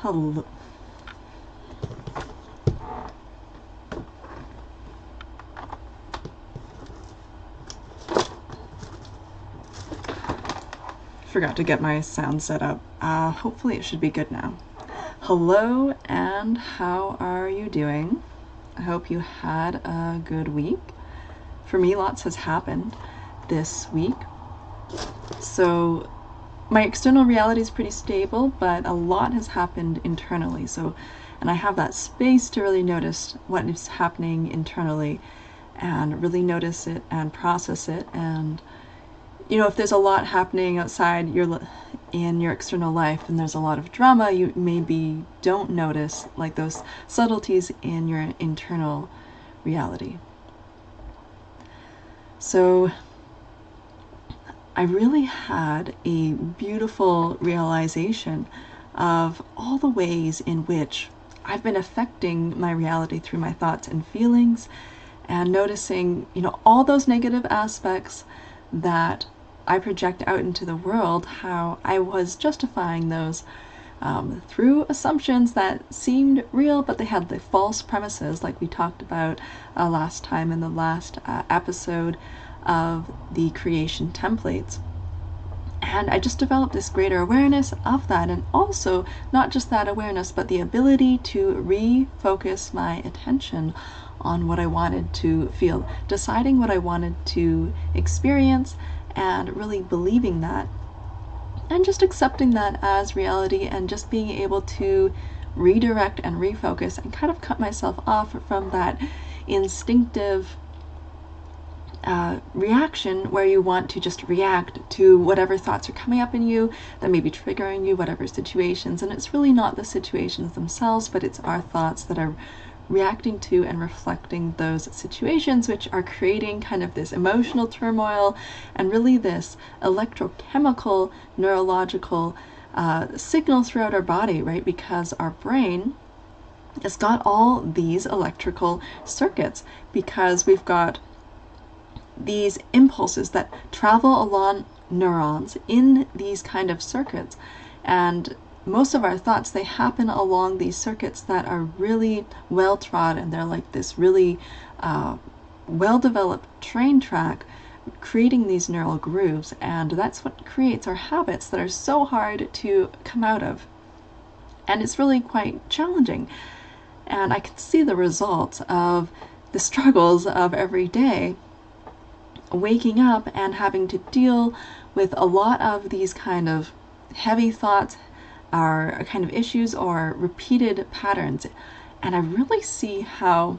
Hello. Forgot to get my sound set up. Hopefully it should be good now. Hello, and how are you doing? I hope you had a good week. For me, lots has happened this week. So my external reality is pretty stable, but a lot has happened internally. And I have that space to really notice what is happening internally and really notice it and process it. And if there's a lot happening outside in your external life and there's a lot of drama, you maybe don't notice like those subtleties in your internal reality. So I really had a beautiful realization of all the ways in which I've been affecting my reality through my thoughts and feelings, and noticing, all those negative aspects that I project out into the world, how I was justifying those through assumptions that seemed real, but they had the false premises, like we talked about last time in the last episode of the creation templates. And I just developed this greater awareness of that, and also not just that awareness, but the ability to refocus my attention on what I wanted to feel, deciding what I wanted to experience, and really believing that, and just accepting that as reality, and just being able to redirect and refocus and kind of cut myself off from that instinctive reaction where you want to just react to whatever thoughts are coming up in you that may be triggering you, whatever situations. And it's really not the situations themselves, but it's our thoughts that are reacting to and reflecting those situations, which are creating kind of this emotional turmoil and really this electrochemical, neurological signal throughout our body, right? Because our brain has got all these electrical circuits, because we've got these impulses that travel along neurons in these kind of circuits. And most of our thoughts, they happen along these circuits that are really well trod, and they're like this really well developed train track, creating these neural grooves. And that's what creates our habits that are so hard to come out of. And it's really quite challenging. And I can see the results of the struggles of every day, waking up and having to deal with a lot of these kind of heavy thoughts, are kind of issues or repeated patterns. And I really see how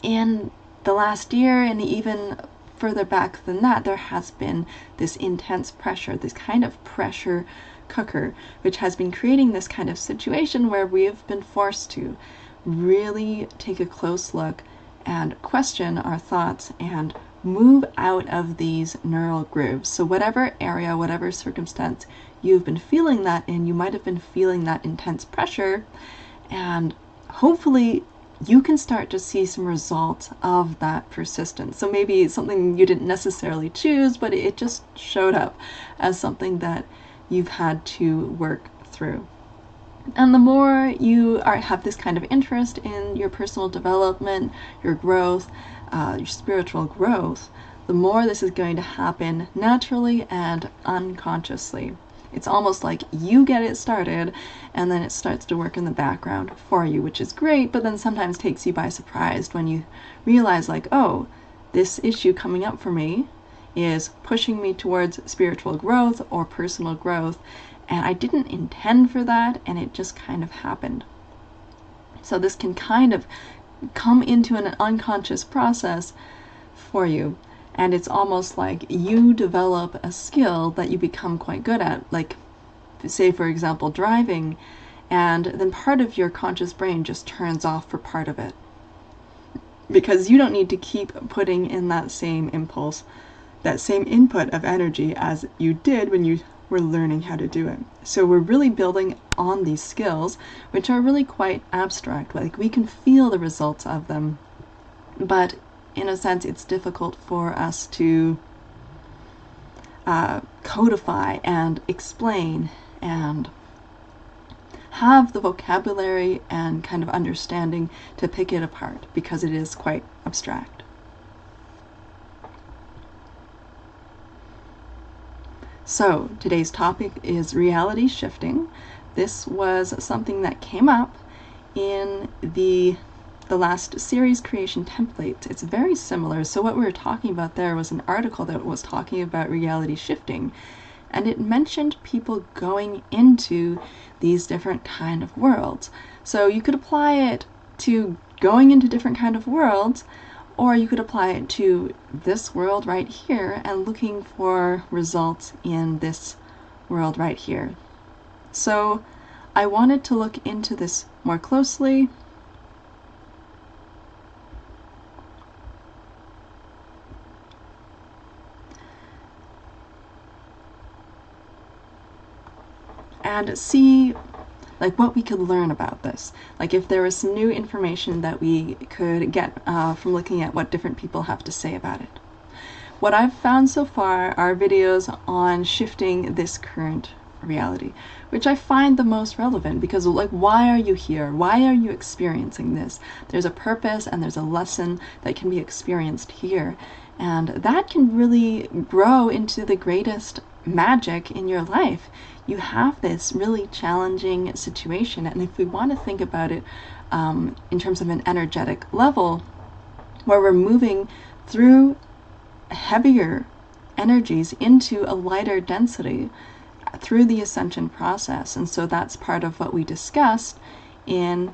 in the last year, and even further back than that, there has been this intense pressure, this kind of pressure cooker, which has been creating this kind of situation where we have been forced to really take a close look and question our thoughts and move out of these neural grooves. So whatever area, whatever circumstance you've been feeling that in, you might have been feeling that intense pressure, and hopefully you can start to see some results of that persistence. So maybe it's something you didn't necessarily choose, but it just showed up as something that you've had to work through. And the more you have this kind of interest in your personal development, your growth, your spiritual growth, the more this is going to happen naturally and unconsciously. It's almost like you get it started, and then it starts to work in the background for you, which is great, but then sometimes takes you by surprise when you realize, like, oh, this issue coming up for me is pushing me towards spiritual growth or personal growth, and I didn't intend for that, and it just kind of happened. So this can kind of come into an unconscious process for you, and it's almost like you develop a skill that you become quite good at, like say for example driving, and then part of your conscious brain just turns off for part of it, because you don't need to keep putting in that same impulse, that same input of energy as you did when you were learning how to do it. So we're really building on these skills, which are really quite abstract. Like, we can feel the results of them, but in a sense it's difficult for us to codify and explain and have the vocabulary and kind of understanding to pick it apart, because it is quite abstract. So today's topic is reality shifting. This was something that came up in the last series, creation templates. It's very similar. So what we were talking about there was an article that was talking about reality shifting, and it mentioned people going into these different kind of worlds. So you could apply it to going into different kind of worlds, or you could apply it to this world right here and looking for results in this world right here. So I wanted to look into this more closely. And see like what we could learn about this. Like if there was some new information that we could get from looking at what different people have to say about it. What I've found so far are videos on shifting this current reality, which I find the most relevant, because like, why are you here? Why are you experiencing this? There's a purpose and there's a lesson that can be experienced here. And that can really grow into the greatest magic in your life. You have this really challenging situation, and if we want to think about it in terms of an energetic level, where we're moving through heavier energies into a lighter density through the ascension process. And so that's part of what we discussed in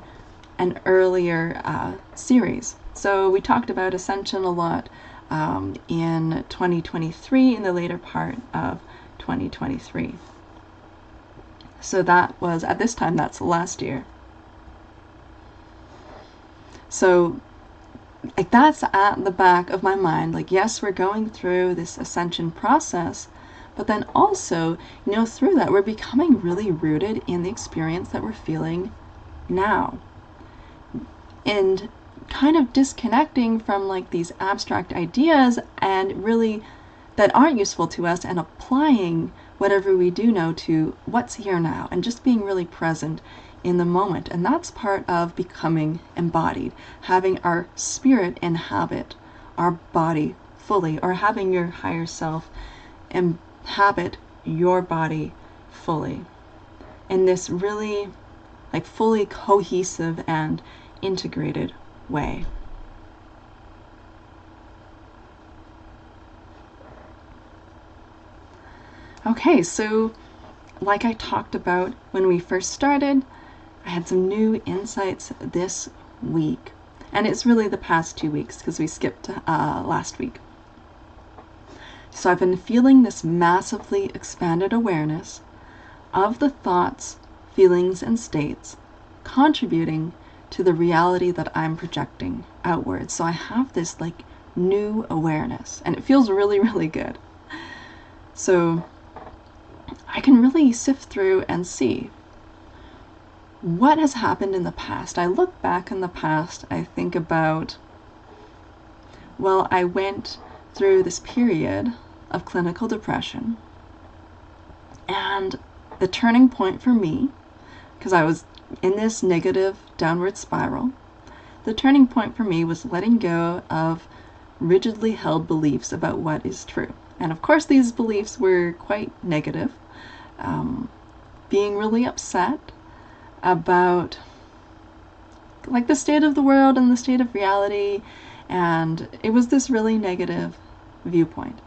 an earlier series. So we talked about ascension a lot in 2023, in the later part of 2023. So that was, at this time, that's last year. So like that's at the back of my mind. Like, yes, we're going through this ascension process, but then also, you know, through that, we're becoming really rooted in the experience that we're feeling now. And kind of disconnecting from like these abstract ideas and really that aren't useful to us, and applying whatever we do know to what's here now, and just being really present in the moment. And that's part of becoming embodied, having our spirit inhabit our body fully, or having your higher self inhabit your body fully in this really like fully cohesive and integrated way. Okay, so like I talked about when we first started, I had some new insights this week. And it's really the past 2 weeks, because we skipped last week. So I've been feeling this massively expanded awareness of the thoughts, feelings, and states contributing to the reality that I'm projecting outwards. So I have this like new awareness, and it feels really, really good. So I can really sift through and see what has happened in the past. I look back in the past, I think about, well, I went through this period of clinical depression, and the turning point for me, because I was in this negative downward spiral, the turning point for me was letting go of rigidly held beliefs about what is true. And of course these beliefs were quite negative. Being really upset about like the state of the world and the state of reality, and it was this really negative viewpoint.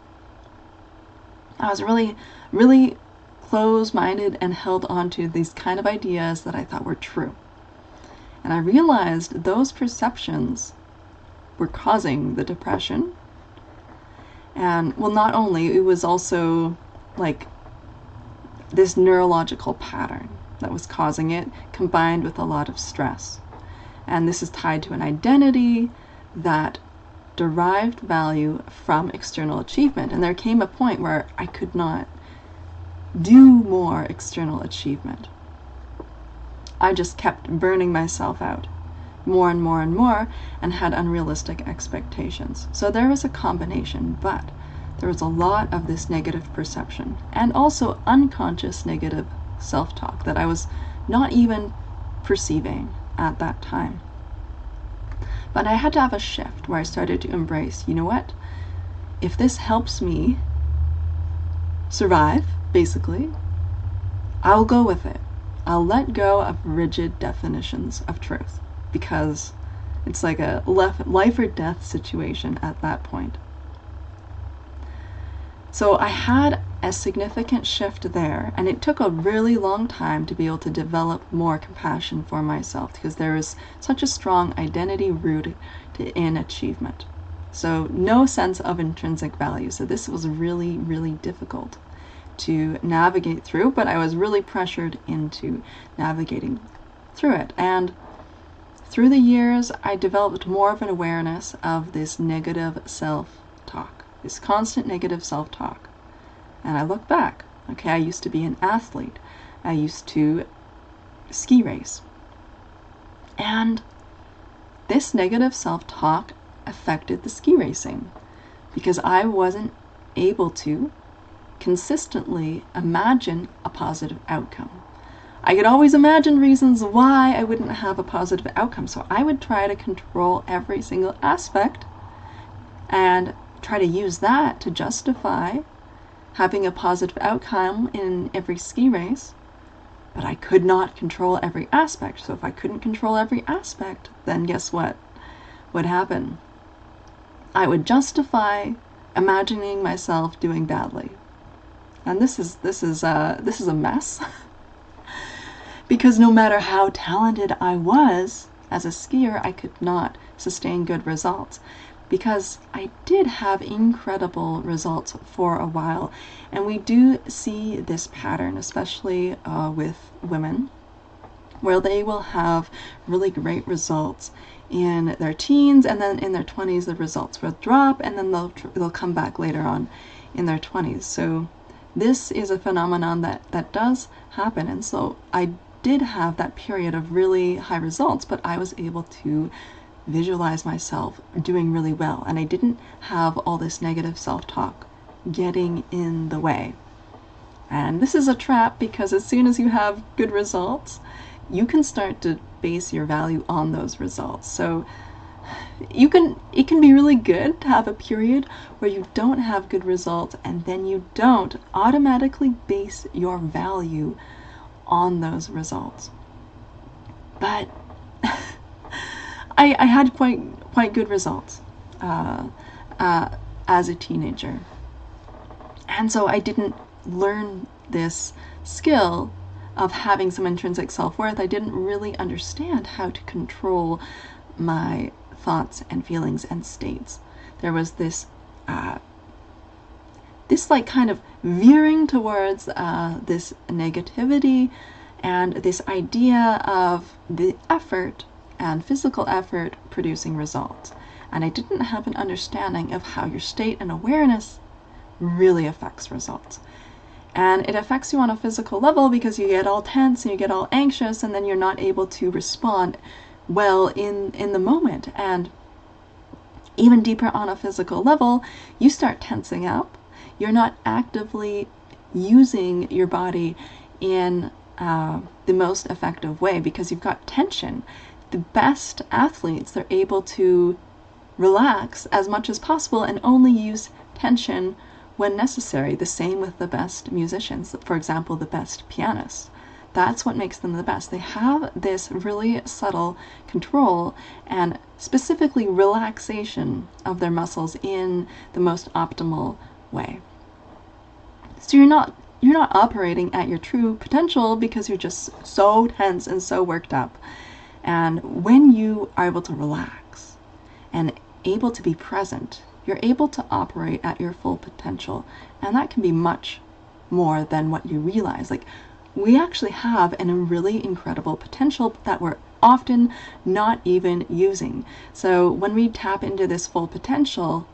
I was really, really closed-minded and held on to these kind of ideas that I thought were true. And I realized those perceptions were causing the depression. And well, not only, it was also like this neurological pattern that was causing it, combined with a lot of stress. And this is tied to an identity that derived value from external achievement. And there came a point where I could not do more external achievement. I just kept burning myself out more and more and more, and had unrealistic expectations. So there was a combination, but there was a lot of this negative perception, and also unconscious negative self-talk that I was not even perceiving at that time. But I had to have a shift where I started to embrace, you know what? If this helps me survive, basically, I'll go with it. I'll let go of rigid definitions of truth, because it's like a life or death situation at that point. So I had a significant shift there, and it took a really long time to be able to develop more compassion for myself, because there is such a strong identity rooted in achievement. So no sense of intrinsic value. So this was really, really difficult to navigate through, but I was really pressured into navigating through it. And through the years, I developed more of an awareness of this negative self-talk, this constant negative self-talk. And I look back, okay, I used to be an athlete. I used to ski race. And this negative self-talk affected the ski racing, because I wasn't able to consistently imagine a positive outcome. I could always imagine reasons why I wouldn't have a positive outcome, so I would try to control every single aspect and try to use that to justify having a positive outcome in every ski race. But I could not control every aspect, so if I couldn't control every aspect, then guess what would happen? I would justify imagining myself doing badly. And this is a mess. Because no matter how talented I was as a skier, I could not sustain good results, because I did have incredible results for a while. And we do see this pattern, especially with women, where they will have really great results in their teens, and then in their 20s the results will drop, and then they'll come back later on in their 20s. So this is a phenomenon that does happen. And so I did have that period of really high results, but I was able to visualize myself doing really well, and I didn't have all this negative self-talk getting in the way. And this is a trap, because as soon as you have good results, you can start to base your value on those results. So it can be really good to have a period where you don't have good results, and then you don't automatically base your value on those results. But I had quite good results as a teenager, and so I didn't learn this skill of having some intrinsic self-worth. I didn't really understand how to control my thoughts and feelings and states. There was this like kind of veering towards this negativity and this idea of the effort and physical effort producing results. And I didn't have an understanding of how your state and awareness really affects results. And it affects you on a physical level, because you get all tense and you get all anxious, and then you're not able to respond well in the moment. And even deeper on a physical level, you start tensing up. You're not actively using your body in the most effective way, because you've got tension. The best athletes, they're able to relax as much as possible and only use tension when necessary. The same with the best musicians, for example, the best pianists. That's what makes them the best. They have this really subtle control and specifically relaxation of their muscles in the most optimal way. So you're not operating at your true potential, because you're just so tense and so worked up. And when you are able to relax and able to be present, you're able to operate at your full potential. And that can be much more than what you realize. Like, we actually have a really incredible potential that we're often not even using. So when we tap into this full potential,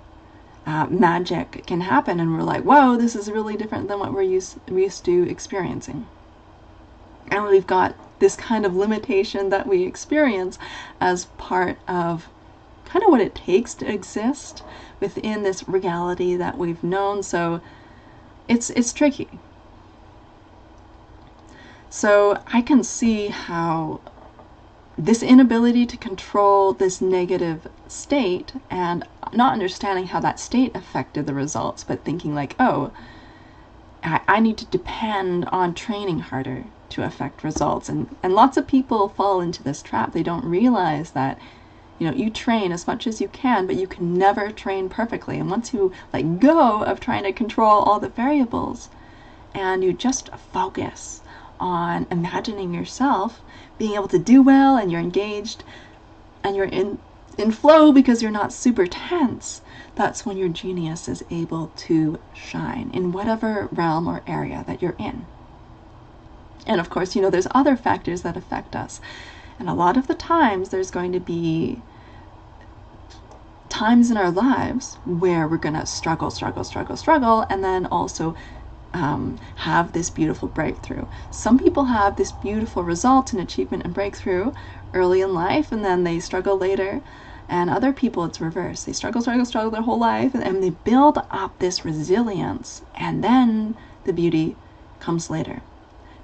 magic can happen, and we're like, whoa, this is really different than what we're used to experiencing. And we've got this kind of limitation that we experience as part of kind of what it takes to exist within this reality that we've known. So it's tricky. So I can see how this inability to control this negative state and not understanding how that state affected the results, but thinking like, oh, I need to depend on training harder to affect results. And lots of people fall into this trap. They don't realize that, you train as much as you can, but you can never train perfectly. And once you let go of trying to control all the variables and you just focus on imagining yourself being able to do well, and you're engaged and you're in flow because you're not super tense, that's when your genius is able to shine in whatever realm or area that you're in. And of course, there's other factors that affect us. And a lot of the times there's going to be times in our lives where we're going to struggle, and then also have this beautiful breakthrough. Some people have this beautiful result and achievement and breakthrough early in life, and then they struggle later. And other people, it's reverse. They struggle their whole life, and they build up this resilience, and then the beauty comes later.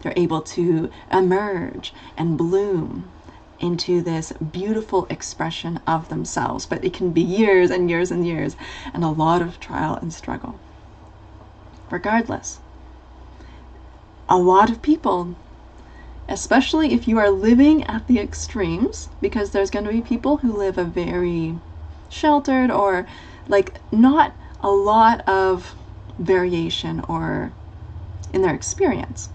They're able to emerge and bloom into this beautiful expression of themselves. But it can be years and years and years, and a lot of trial and struggle. Regardless, a lot of people, especially if you are living at the extremes, because there's going to be people who live a very sheltered or like not a lot of variation or in their experience.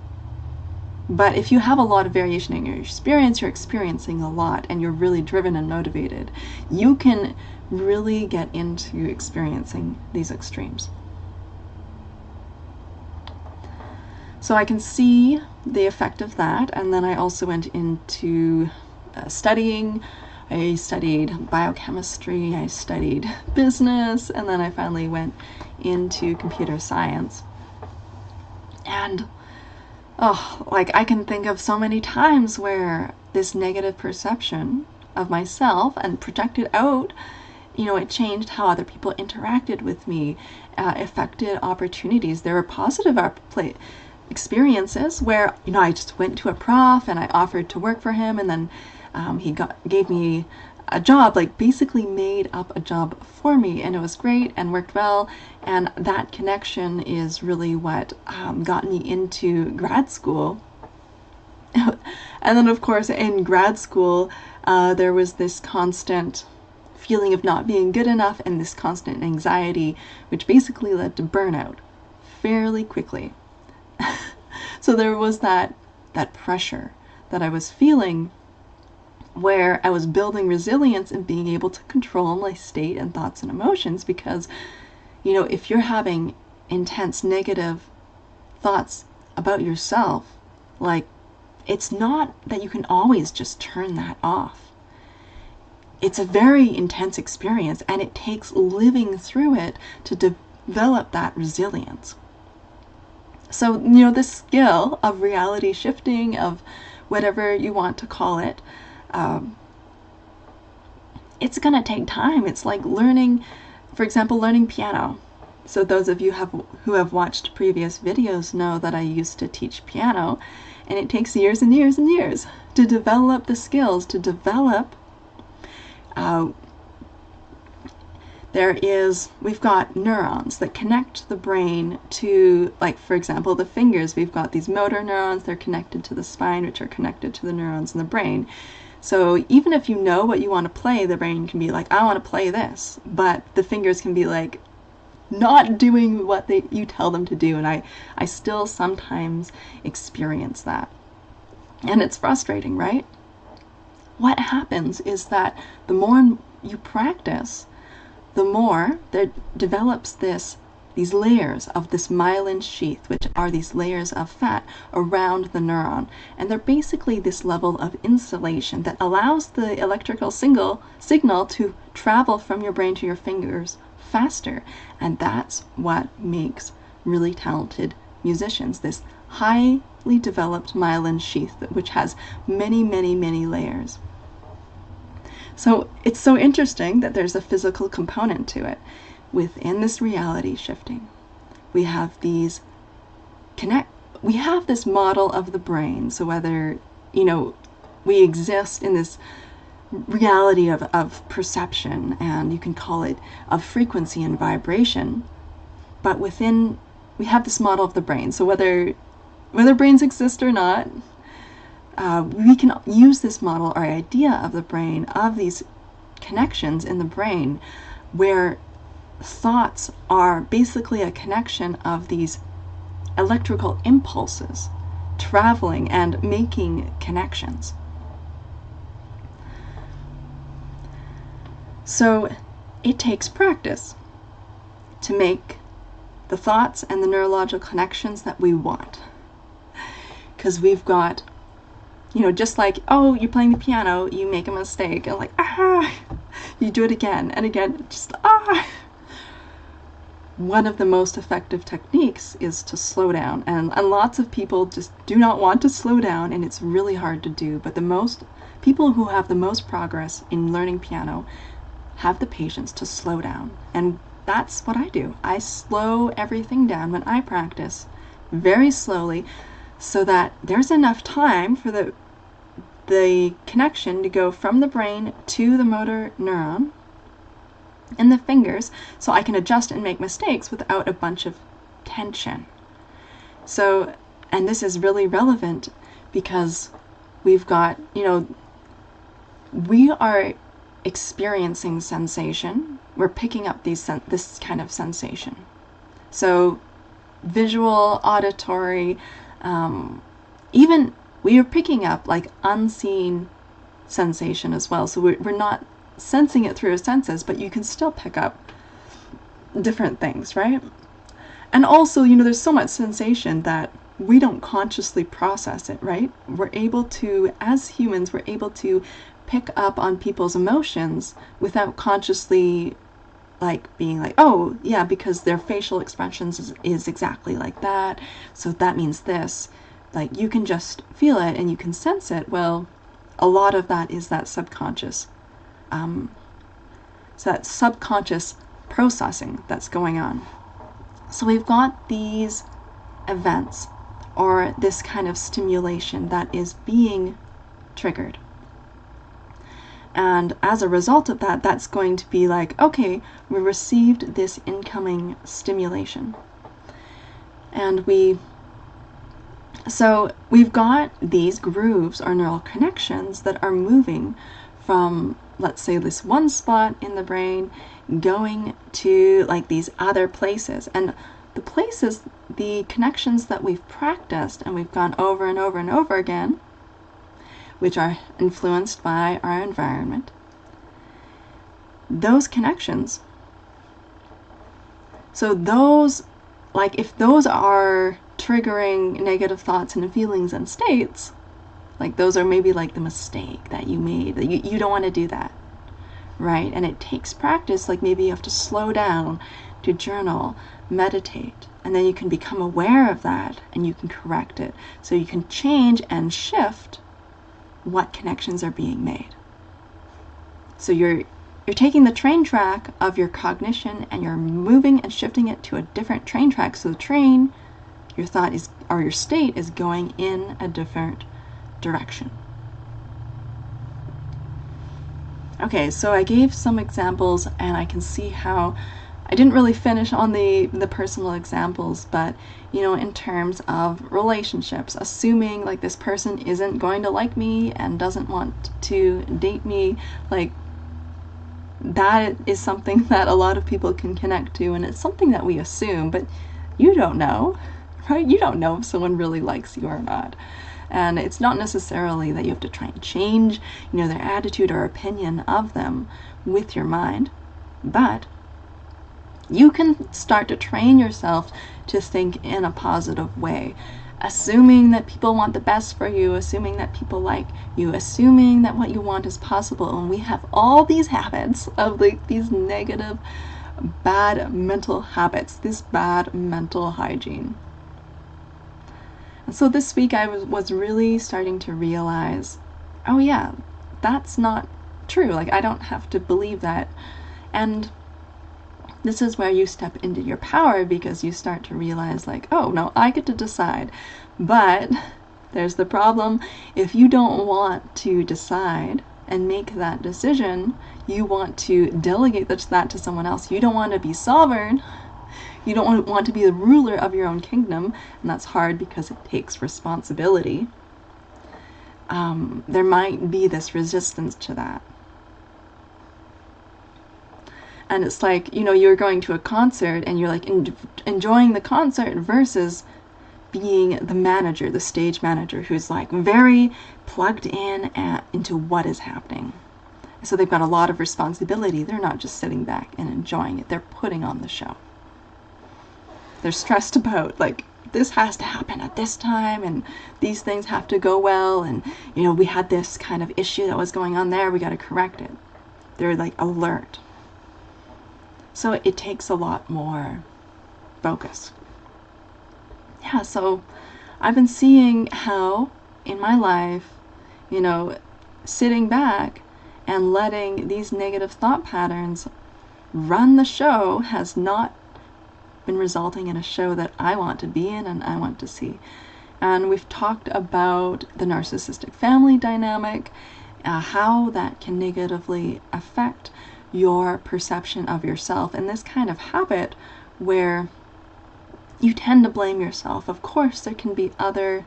But if you have a lot of variation in your experience, you're experiencing a lot and you're really driven and motivated, you can really get into experiencing these extremes. So I can see the effect of that, and then I also went into studying. I studied biochemistry, I studied business, and then I finally went into computer science. And I can think of so many times where this negative perception of myself and projected out, it changed how other people interacted with me, affected opportunities. There were positive experiences where I just went to a prof and I offered to work for him, and then he gave me a job, like basically made up a job for me, and it was great and worked well. And that connection is really what got me into grad school. And then of course in grad school there was this constant feeling of not being good enough and this constant anxiety, which basically led to burnout fairly quickly. So there was that pressure that I was feeling, where I was building resilience and being able to control my state and thoughts and emotions, because if you're having intense negative thoughts about yourself, it's not that you can always just turn that off. It's a very intense experience, and it takes living through it to develop that resilience. So, this skill of reality shifting, of whatever you want to call it, it's going to take time. It's like learning, for example, learning piano. So those of you who have watched previous videos know that I used to teach piano, and it takes years and years and years to develop the skills, to develop we've got neurons that connect the brain to, for example, the fingers. We've got these motor neurons, they're connected to the spine, which are connected to the neurons in the brain. So even if you know what you want to play, the brain can be like, I want to play this, but the fingers can be like, not doing what you tell them to do. And I still sometimes experience that. And it's frustrating, right? What happens is that the more you practice, the more there develops these layers of this myelin sheath, which are these layers of fat around the neuron. And they're basically this level of insulation that allows the electrical signal to travel from your brain to your fingers faster. And that's what makes really talented musicians, this highly developed myelin sheath, which has many, many, many layers. So it's so interesting that there's a physical component to it. Within this reality shifting, we have these we have this model of the brain. So whether, we exist in this reality of perception, and you can call it of frequency and vibration, but within, we have this model of the brain. So whether brains exist or not, we can use this model or idea of the brain, of these connections in the brain, where thoughts are basically a connection of these electrical impulses traveling and making connections. So it takes practice to make the thoughts and the neurological connections that we want. Because we've got, just like, oh, you're playing the piano, you make a mistake, and like, you do it again and again, just, One of the most effective techniques is to slow down, and lots of people just do not want to slow down, and it's really hard to do. But the most people who have the most progress in learning piano have the patience to slow down, and that's what I do. I slow everything down when I practice, very slowly, so that there's enough time for the connection to go from the brain to the motor neuron in the fingers, so I can adjust and make mistakes without a bunch of tension. So, and this is really relevant because we've got, we are experiencing sensation. We're picking up this kind of sensation. So visual, auditory, even we are picking up like unseen sensation as well. So we're not sensing it through our senses, but you can still pick up different things, right? And also, there's so much sensation that we don't consciously process it, right? We're able to, as humans, we're able to pick up on people's emotions without consciously being like, oh yeah, because their facial expressions is exactly like that, so that means this. Like, you can just feel it and you can sense it. Well, a lot of that is that subconscious processing that's going on. So we've got these events or this kind of stimulation that is being triggered. And as a result of that, that's going to be like, okay, we received this incoming stimulation. And so we've got these grooves or neural connections that are moving from, let's say, this one spot in the brain going to like these other places. And the connections that we've practiced and we've gone over and over and over again, which are influenced by our environment, those connections, so those, like, if those are triggering negative thoughts and feelings and states, like those are maybe like the mistake that you made, that you don't want to do that, right? And it takes practice. Like, maybe you have to slow down, to journal, meditate, and then you can become aware of that and you can correct it. So you can change and shift what connections are being made. So you're taking the train track of your cognition and you're moving and shifting it to a different train track. So the train, your thought is, or your state is going in a different direction. Okay, so I gave some examples and I can see how I didn't really finish on the personal examples, but in terms of relationships, assuming like this person isn't going to like me and doesn't want to date me, like that is something that a lot of people can connect to, and it's something that we assume, but you don't know, right? You don't know if someone really likes you or not. And it's not necessarily that you have to try and change, their attitude or opinion of them with your mind, but you can start to train yourself to think in a positive way, assuming that people want the best for you, assuming that people like you, assuming that what you want is possible. And we have all these habits of these negative, bad mental habits, this bad mental hygiene. And so this week I was really starting to realize, oh yeah, that's not true. Like, I don't have to believe that. And This is where you step into your power, because you start to realize like, oh no, I get to decide. But there's the problem. If you don't want to decide and make that decision, you want to delegate that to someone else. You don't want to be sovereign. You don't want to be the ruler of your own kingdom, and that's hard because it takes responsibility. There might be this resistance to that. And it's like, you know, you're going to a concert and you're like enjoying the concert versus being the manager, the stage manager, who's like very plugged in into what is happening. So they've got a lot of responsibility. They're not just sitting back and enjoying it. They're putting on the show. They're stressed about, like, this has to happen at this time, and these things have to go well, and, you know, we had this kind of issue that was going on there, we got to correct it. They're, like, alert. So it takes a lot more focus. Yeah, so I've been seeing how, in my life, you know, sitting back and letting these negative thought patterns run the show has not been resulting in a show that I want to be in and I want to see. And we've talked about the narcissistic family dynamic, how that can negatively affect your perception of yourself, and this kind of habit where you tend to blame yourself. Of course, there can be other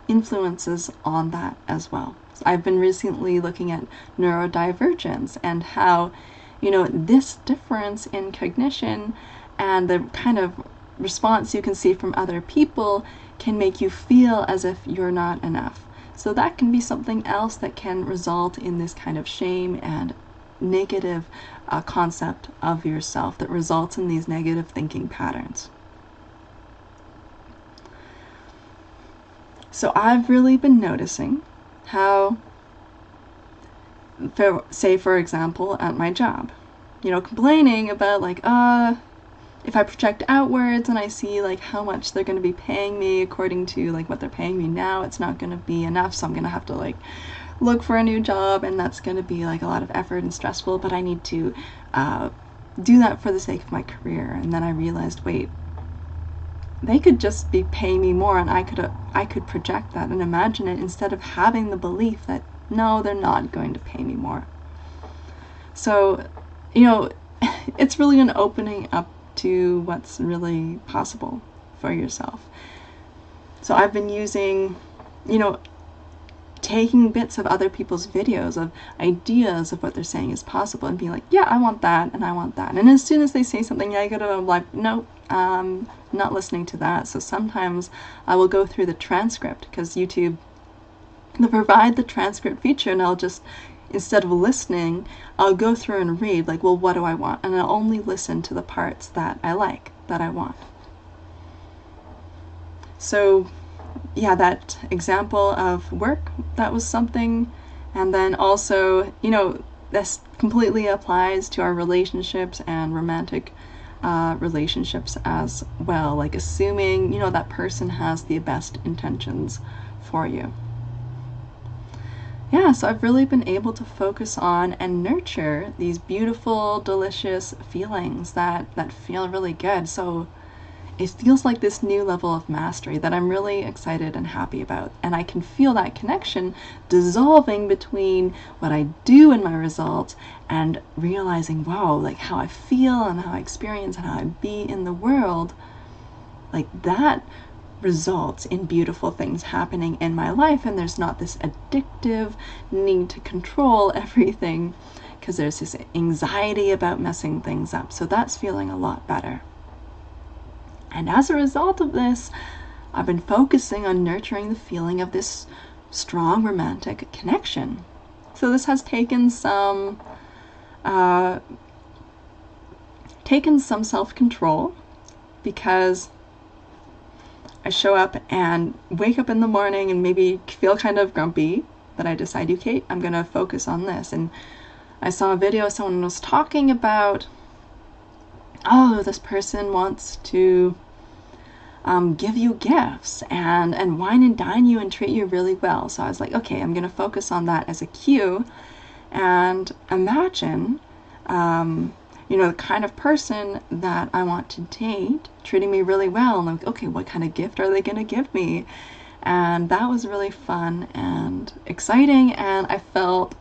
influences on that as well. So I've been recently looking at neurodivergence and how, you know, this difference in cognition and the kind of response you can see from other people can make you feel as if you're not enough. So that can be something else that can result in this kind of shame and negative concept of yourself that results in these negative thinking patterns. So I've really been noticing how, say for example, at my job, you know, complaining about like, if I project outwards and I see like how much they're going to be paying me according to like what they're paying me now, it's not going to be enough, so I'm going to have to like look for a new job, and that's going to be like a lot of effort and stressful, but I need to do that for the sake of my career. And then I realized, wait, they could just be paying me more, and I could project that and imagine it instead of having the belief that no, they're not going to pay me more. So, you know, it's really an opening up to what's really possible for yourself. So I've been using, you know, taking bits of other people's videos of ideas of what they're saying is possible and being like, yeah, I want that and I want that. And as soon as they say something negative, I'm like, no, not listening to that. So sometimes I will go through the transcript, because YouTube, they provide the transcript feature, and I'll just, instead of listening, I'll go through and read, like, well, what do I want? And I'll only listen to the parts that I like, that I want. So yeah, that example of work, that was something. And then also, you know, this completely applies to our relationships and romantic relationships as well. Like assuming, you know, that person has the best intentions for you. Yeah, so I've really been able to focus on and nurture these beautiful, delicious feelings that feel really good. So it feels like this new level of mastery that I'm really excited and happy about. And I can feel that connection dissolving between what I do and my results and realizing, wow, like how I feel and how I experience and how I be in the world, like that results in beautiful things happening in my life. And there's not this addictive need to control everything, because there's this anxiety about messing things up. So that's feeling a lot better. And as a result of this, I've been focusing on nurturing the feeling of this strong romantic connection. So this has taken some self-control, because I show up and wake up in the morning and maybe feel kind of grumpy, but I decide, okay, I'm going to focus on this. And I saw a video, someone was talking about, oh, this person wants to give you gifts and wine and dine you and treat you really well. So I was like, okay, I'm going to focus on that as a cue and imagine you know, the kind of person that I want to date, treating me really well. And I'm like, okay, what kind of gift are they going to give me? And that was really fun and exciting. And I felt,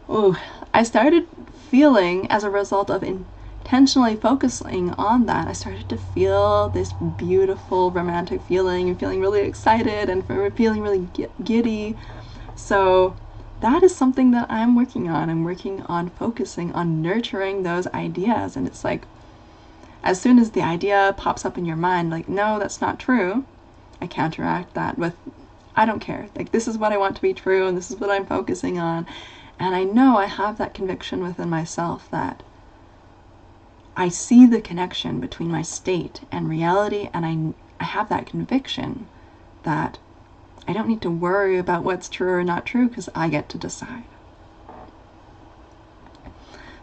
oh, I started feeling, as a result of intentionally focusing on that, I started to feel this beautiful romantic feeling and feeling really excited and feeling really giddy. So that is something that I'm working on. I'm working on focusing on nurturing those ideas. And it's like, as soon as the idea pops up in your mind, like, no, that's not true, I counteract that with, I don't care. Like, this is what I want to be true, and this is what I'm focusing on. And I know I have that conviction within myself that I see the connection between my state and reality, and I have that conviction that I don't need to worry about what's true or not true, because I get to decide.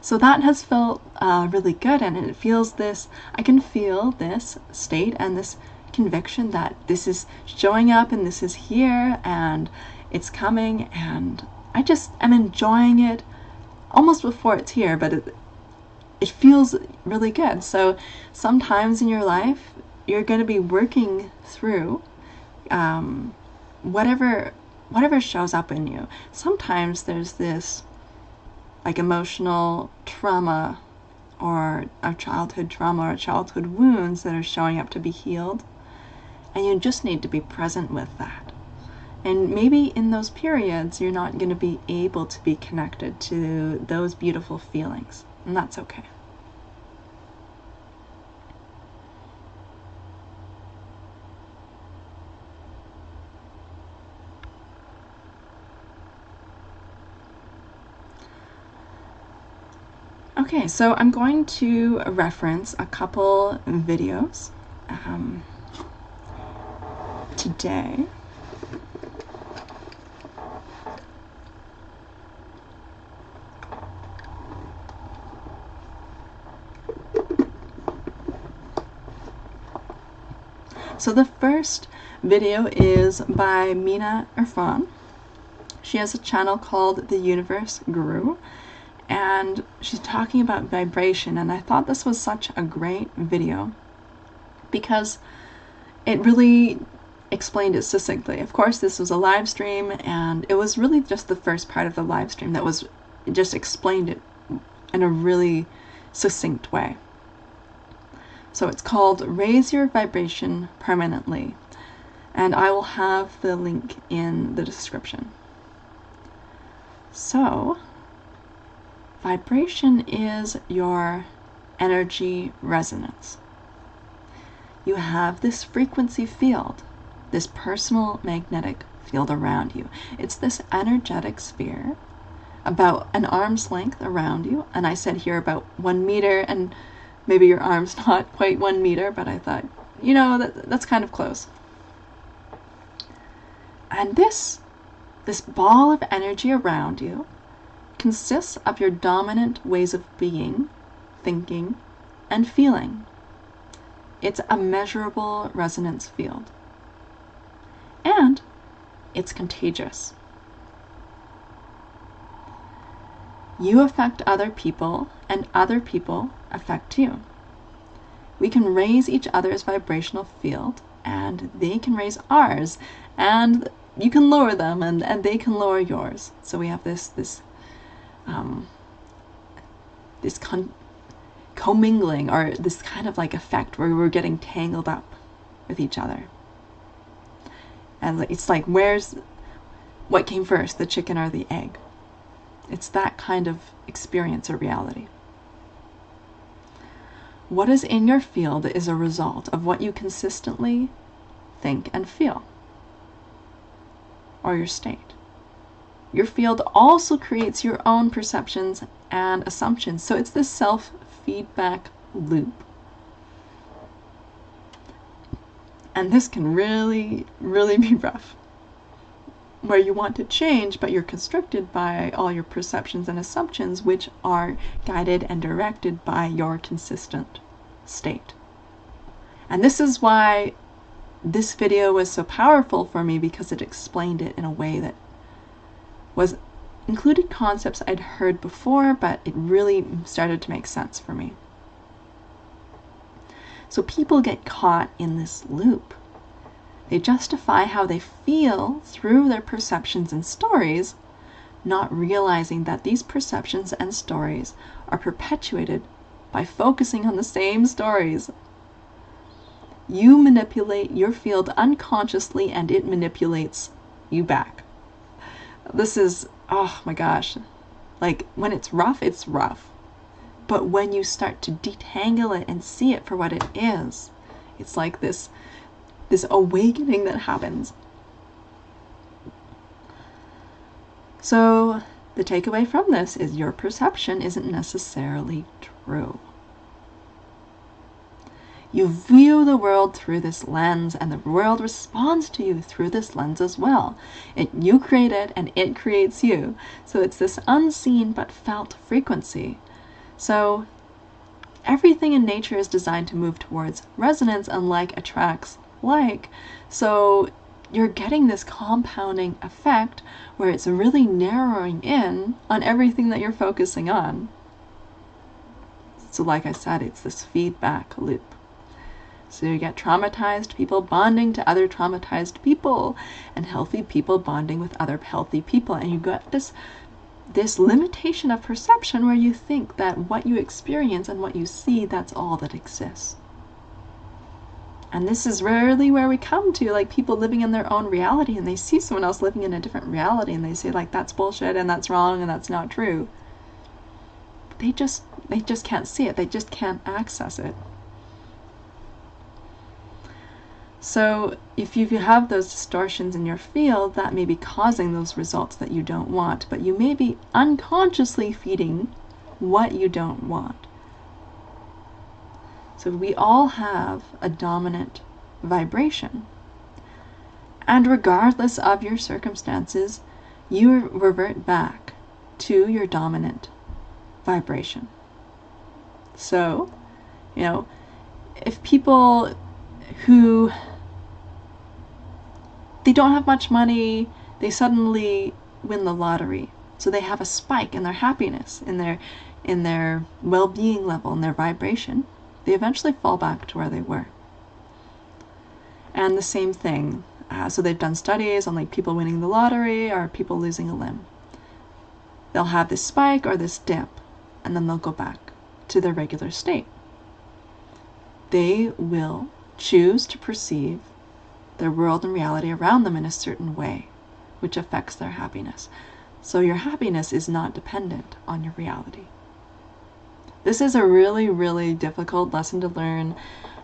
So that has felt really good, and it feels this, I can feel this state and this conviction that this is showing up and this is here and it's coming, and I just am enjoying it almost before it's here, but it feels really good. So sometimes in your life, you're going to be working through whatever shows up in you. Sometimes there's this like emotional trauma or a childhood trauma or childhood wounds that are showing up to be healed, and you just need to be present with that. And maybe in those periods you're not going to be able to be connected to those beautiful feelings, and that's okay. Okay, so I'm going to reference a couple videos today. So the first video is by Mina Irfan. She has a channel called The Universe Guru, and she's talking about vibration, and I thought this was such a great video because it really explained it succinctly. Of course, this was a live stream, and it was really just the first part of the live stream that was just explained it in a really succinct way. So it's called Raise Your Vibration Permanently, and I will have the link in the description. So, vibration is your energy resonance. You have this frequency field, this personal magnetic field around you. It's this energetic sphere about an arm's length around you, and I said here about 1 meter, and maybe your arm's not quite 1 meter, but I thought, you know, that's kind of close. And this ball of energy around you consists of your dominant ways of being, thinking, and feeling. It's a measurable resonance field. And it's contagious. You affect other people, and other people affect you. We can raise each other's vibrational field, and they can raise ours, and you can lower them, and they can lower yours. So we have this commingling, or this kind of like effect where we're getting tangled up with each other. And it's like, what came first, the chicken or the egg? It's that kind of experience or reality. What is in your field is a result of what you consistently think and feel, or your state. Your field also creates your own perceptions and assumptions, so it's this self-feedback loop. And this can really, really be rough, where you want to change, but you're constricted by all your perceptions and assumptions, which are guided and directed by your consistent state. And this is why this video was so powerful for me, because it explained it in a way that was included concepts I'd heard before, but it really started to make sense for me. So people get caught in this loop. They justify how they feel through their perceptions and stories, not realizing that these perceptions and stories are perpetuated by focusing on the same stories. You manipulate your field unconsciously, and it manipulates you back. This is, oh my gosh, like when it's rough, it's rough. But when you start to detangle it and see it for what it is, it's like this awakening that happens. So the takeaway from this is your perception isn't necessarily true. You view the world through this lens, and the world responds to you through this lens as well. You create it, and it creates you. So it's this unseen but felt frequency. So everything in nature is designed to move towards resonance, and like attracts like. So you're getting this compounding effect where it's really narrowing in on everything that you're focusing on. So like I said, it's this feedback loop. So you get traumatized people bonding to other traumatized people, and healthy people bonding with other healthy people. And you got this limitation of perception where you think that what you experience and what you see, that's all that exists. And this is rarely where we come to, like, people living in their own reality, and they see someone else living in a different reality, and they say, like, that's bullshit, and that's wrong, and that's not true. But they just can't see it. They just can't access it. So if you have those distortions in your field, that may be causing those results that you don't want, but you may be unconsciously feeding what you don't want. So we all have a dominant vibration. And regardless of your circumstances, you revert back to your dominant vibration. So, if people who they don't have much money, they suddenly win the lottery. So they have a spike in their happiness, in their well-being level, in their vibration. They eventually fall back to where they were. And the same thing. So they've done studies on like people winning the lottery or people losing a limb. They'll have this spike or this dip, and then they'll go back to their regular state. They will choose to perceive their world and reality around them in a certain way, which affects their happiness. So your happiness is not dependent on your reality. This is a really, really difficult lesson to learn,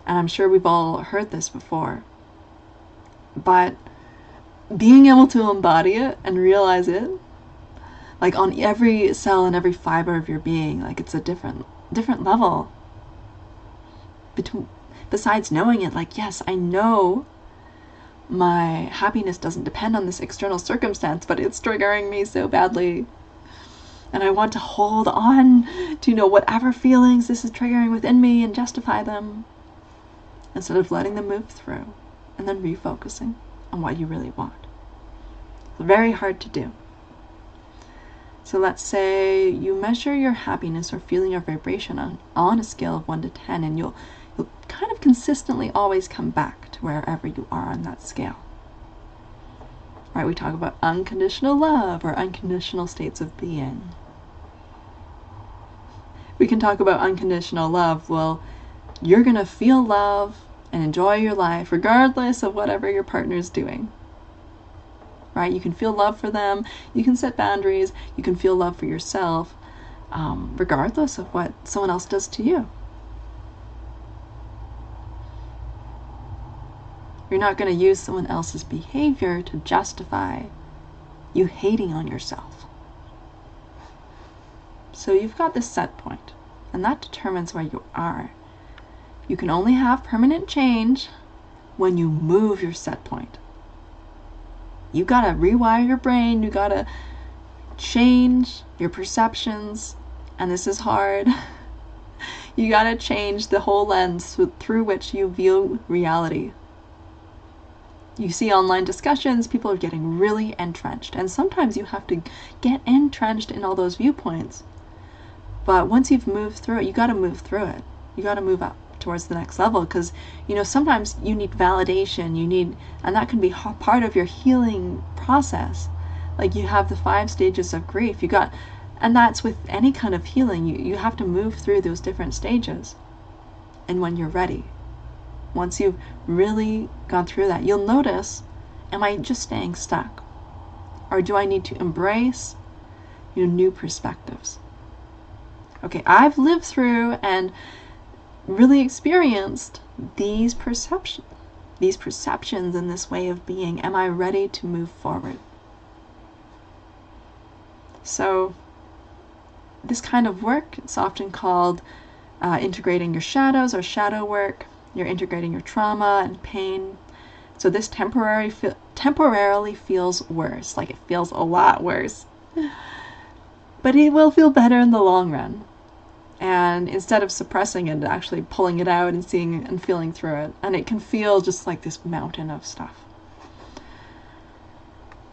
and I'm sure we've all heard this before. But being able to embody it and realize it, like on every cell and every fiber of your being, like it's a different level. Besides knowing it, like, yes, I know my happiness doesn't depend on this external circumstance, but it's triggering me so badly. And I want to hold on to, whatever feelings this is triggering within me and justify them, instead of letting them move through and then refocusing on what you really want. It's very hard to do. So let's say you measure your happiness or feeling or vibration on a scale of 1 to 10, and you'll kind of consistently always come back to wherever you are on that scale. Right? We talk about unconditional love or unconditional states of being. We can talk about unconditional love. Well, you're going to feel love and enjoy your life regardless of whatever your partner is doing. Right? You can feel love for them. You can set boundaries. You can feel love for yourself, regardless of what someone else does to you. You're not going to use someone else's behavior to justify you hating on yourself. So you've got this set point, and that determines where you are. You can only have permanent change when you move your set point. You gotta rewire your brain, you gotta change your perceptions, and this is hard. You gotta change the whole lens through which you view reality. You see online discussions, people are getting really entrenched. And sometimes you have to get entrenched in all those viewpoints. But once you've moved through it, you got to move through it. You got to move up towards the next level, because, you know, sometimes you need validation, and that can be part of your healing process. Like, you have the 5 stages of grief. And that's with any kind of healing. You have to move through those different stages. And when you're ready, once you've really gone through that, you'll notice, am I just staying stuck? Or do I need to embrace, you know, new perspectives? Okay, I've lived through and really experienced these perceptions and this way of being. Am I ready to move forward? So this kind of work, it's often called integrating your shadows or shadow work. You're integrating your trauma and pain. So this temporarily feels worse, like it feels a lot worse. But it will feel better in the long run. And instead of suppressing it, actually pulling it out and seeing and feeling through it. And it can feel just like this mountain of stuff.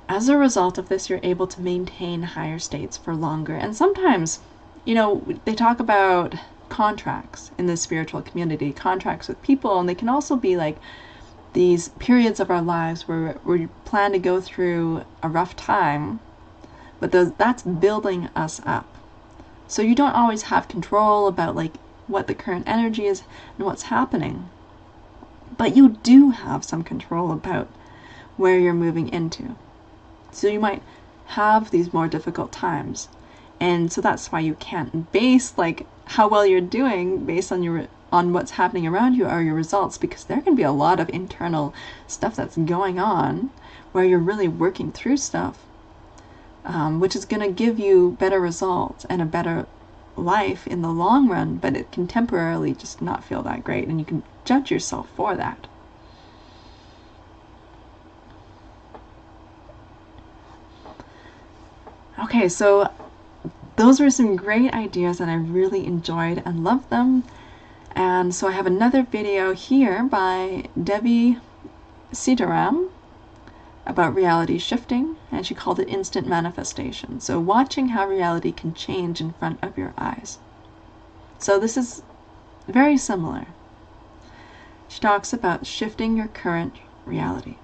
As a result of this, you're able to maintain higher states for longer. And sometimes, you know, they talk about contracts in the spiritual community, contracts with people, and they can also be like these periods of our lives where we plan to go through a rough time, but that's building us up. So you don't always have control about like what the current energy is and what's happening, but you do have some control about where you're moving into. So you might have these more difficult times, and so that's why you can't base like how well you're doing based on what's happening around you or your results, because there can be a lot of internal stuff that's going on where you're really working through stuff, which is going to give you better results and a better life in the long run, but it can temporarily just not feel that great, and you can judge yourself for that. Okay, so those were some great ideas and I really enjoyed and loved them. And so I have another video here by Debbie Sitaram about reality shifting, and she called it instant manifestation. So watching how reality can change in front of your eyes. So this is very similar. She talks about shifting your current reality.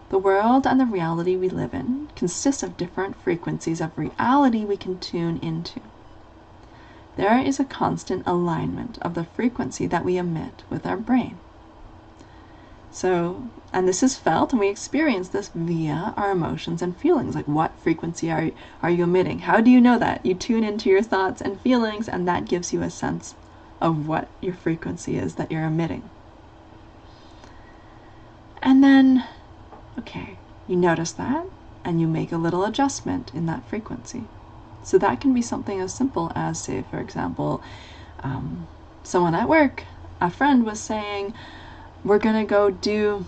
The world and the reality we live in consists of different frequencies of reality we can tune into. There is a constant alignment of the frequency that we emit with our brain. So, and this is felt, and we experience this via our emotions and feelings. Like, what frequency are you emitting? How do you know that? You tune into your thoughts and feelings, and that gives you a sense of what your frequency is that you're emitting. And then, okay, you notice that, and you make a little adjustment in that frequency. So that can be something as simple as, say, for example, someone at work, a friend was saying, we're gonna go do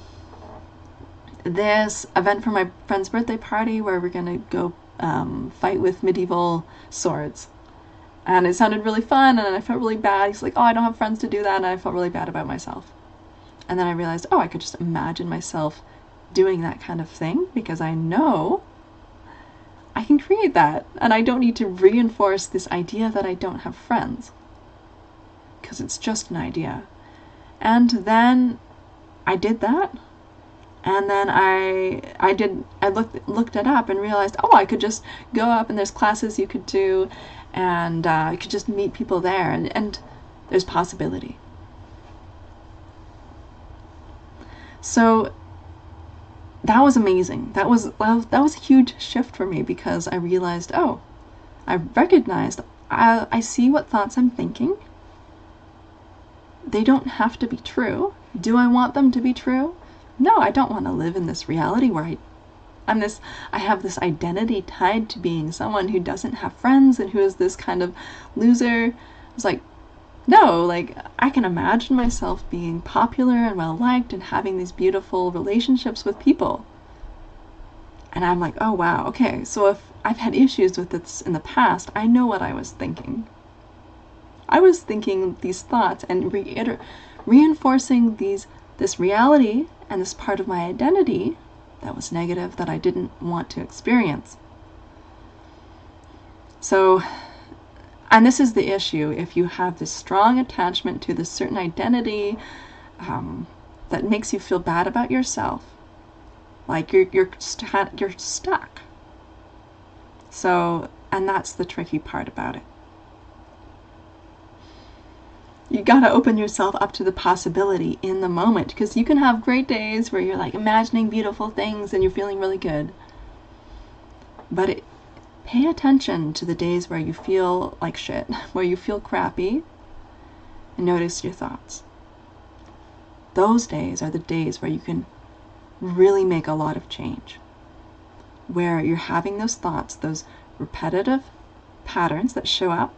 this event for my friend's birthday party where we're gonna go fight with medieval swords. And it sounded really fun, and I felt really bad. He's like, oh, I don't have friends to do that, and I felt really bad about myself. And then I realized, oh, I could just imagine myself doing that kind of thing, because I know I can create that, and I don't need to reinforce this idea that I don't have friends, because it's just an idea. And then I did that, and then I looked it up and realized, oh, I could just go up and there's classes you could do, and I could just meet people there, and there's possibility. So that was amazing. That was a huge shift for me, because I realized, oh, I recognized, I see what thoughts I'm thinking. They don't have to be true. Do I want them to be true? No, I don't want to live in this reality where I have this identity tied to being someone who doesn't have friends and who is this kind of loser. It's like, no, like, I can imagine myself being popular and well-liked and having these beautiful relationships with people. And I'm like, oh wow, okay, so if I've had issues with this in the past, I know what I was thinking. I was thinking these thoughts and reinforcing this reality and this part of my identity that was negative that I didn't want to experience. So, and this is the issue, if you have this strong attachment to this certain identity that makes you feel bad about yourself, like you're stuck. So, and that's the tricky part about it. You gotta open yourself up to the possibility in the moment, because you can have great days where you're like imagining beautiful things and you're feeling really good. But pay attention to the days where you feel like shit, where you feel crappy, and notice your thoughts. Those days are the days where you can really make a lot of change, where you're having those thoughts, those repetitive patterns that show up,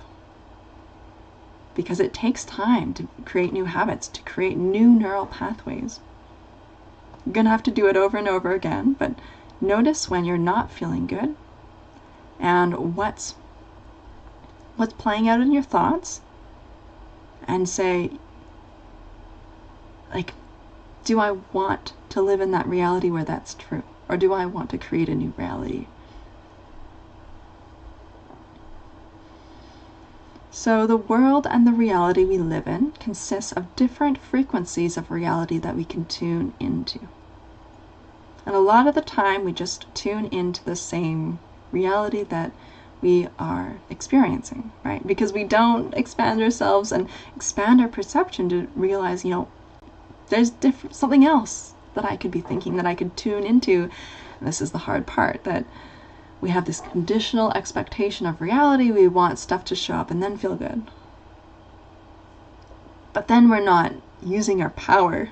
because it takes time to create new habits, to create new neural pathways. You're going to have to do it over and over again, but notice when you're not feeling good and what's playing out in your thoughts, and say, like, do I want to live in that reality where that's true? Or do I want to create a new reality? So the world and the reality we live in consists of different frequencies of reality that we can tune into. And a lot of the time we just tune into the same reality that we are experiencing, right? Because we don't expand ourselves and expand our perception to realize, there's something else that I could be thinking, that I could tune into. And this is the hard part, that we have this conditional expectation of reality. We want stuff to show up and then feel good. But then we're not using our power.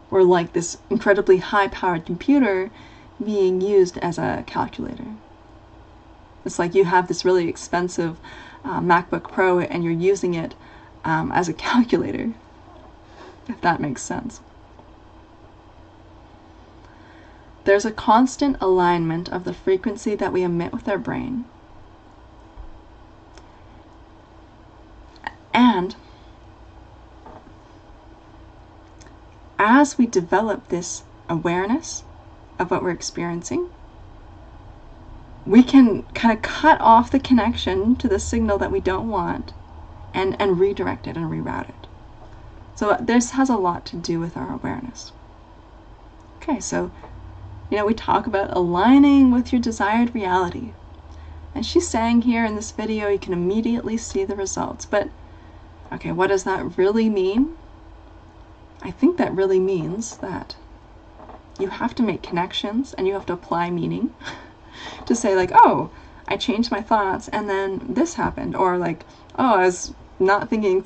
We're like this incredibly high-powered computer being used as a calculator. It's like you have this really expensive MacBook Pro and you're using it as a calculator, if that makes sense. There's a constant alignment of the frequency that we emit with our brain. And as we develop this awareness of what we're experiencing, we can kind of cut off the connection to the signal that we don't want and redirect it and reroute it. So this has a lot to do with our awareness. Okay, so we talk about aligning with your desired reality. And she's saying here in this video, you can immediately see the results. But, okay, what does that really mean? I think that really means that you have to make connections and you have to apply meaning to say, like, oh, I changed my thoughts and then this happened. Or like, oh, I was not thinking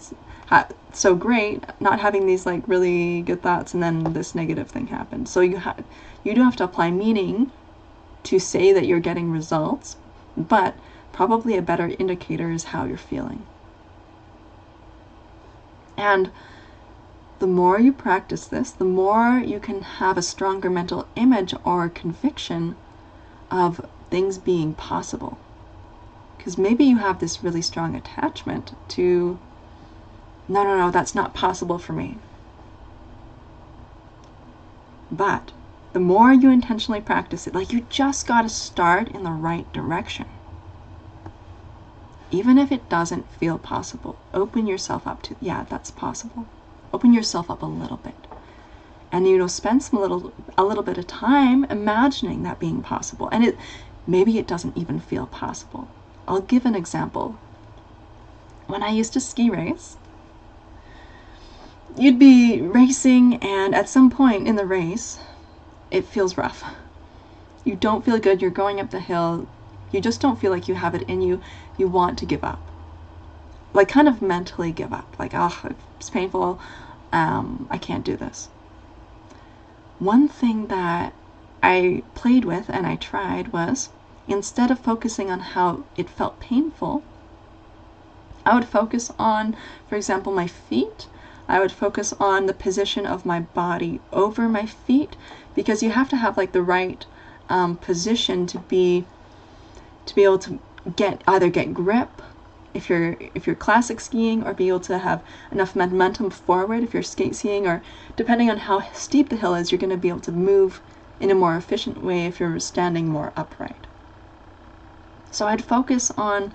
so great, not having these like really good thoughts, and then this negative thing happened. So you do have to apply meaning to say that you're getting results, but probably a better indicator is how you're feeling. And the more you practice this, the more you can have a stronger mental image or conviction of things being possible. Because maybe you have this really strong attachment to, no, that's not possible for me. But the more you intentionally practice it, like, you just got to start in the right direction. Even if it doesn't feel possible, open yourself up to, yeah, that's possible. Open yourself up a little bit. And, spend a little bit of time imagining that being possible. And maybe it doesn't even feel possible. I'll give an example. When I used to ski race, you'd be racing, and at some point in the race, it feels rough. You don't feel good. You're going up the hill. You just don't feel like you have it in you. You want to give up. Like, kind of mentally give up. Like, oh, it's painful. I can't do this. One thing that I played with and I tried was, instead of focusing on how it felt painful, I would focus on, for example, my feet. I would focus on the position of my body over my feet, because you have to have like the right position to be able to either get grip if you're classic skiing, or be able to have enough momentum forward if you're skate skiing, or depending on how steep the hill is, you're going to be able to move in a more efficient way if you're standing more upright. So I'd focus on,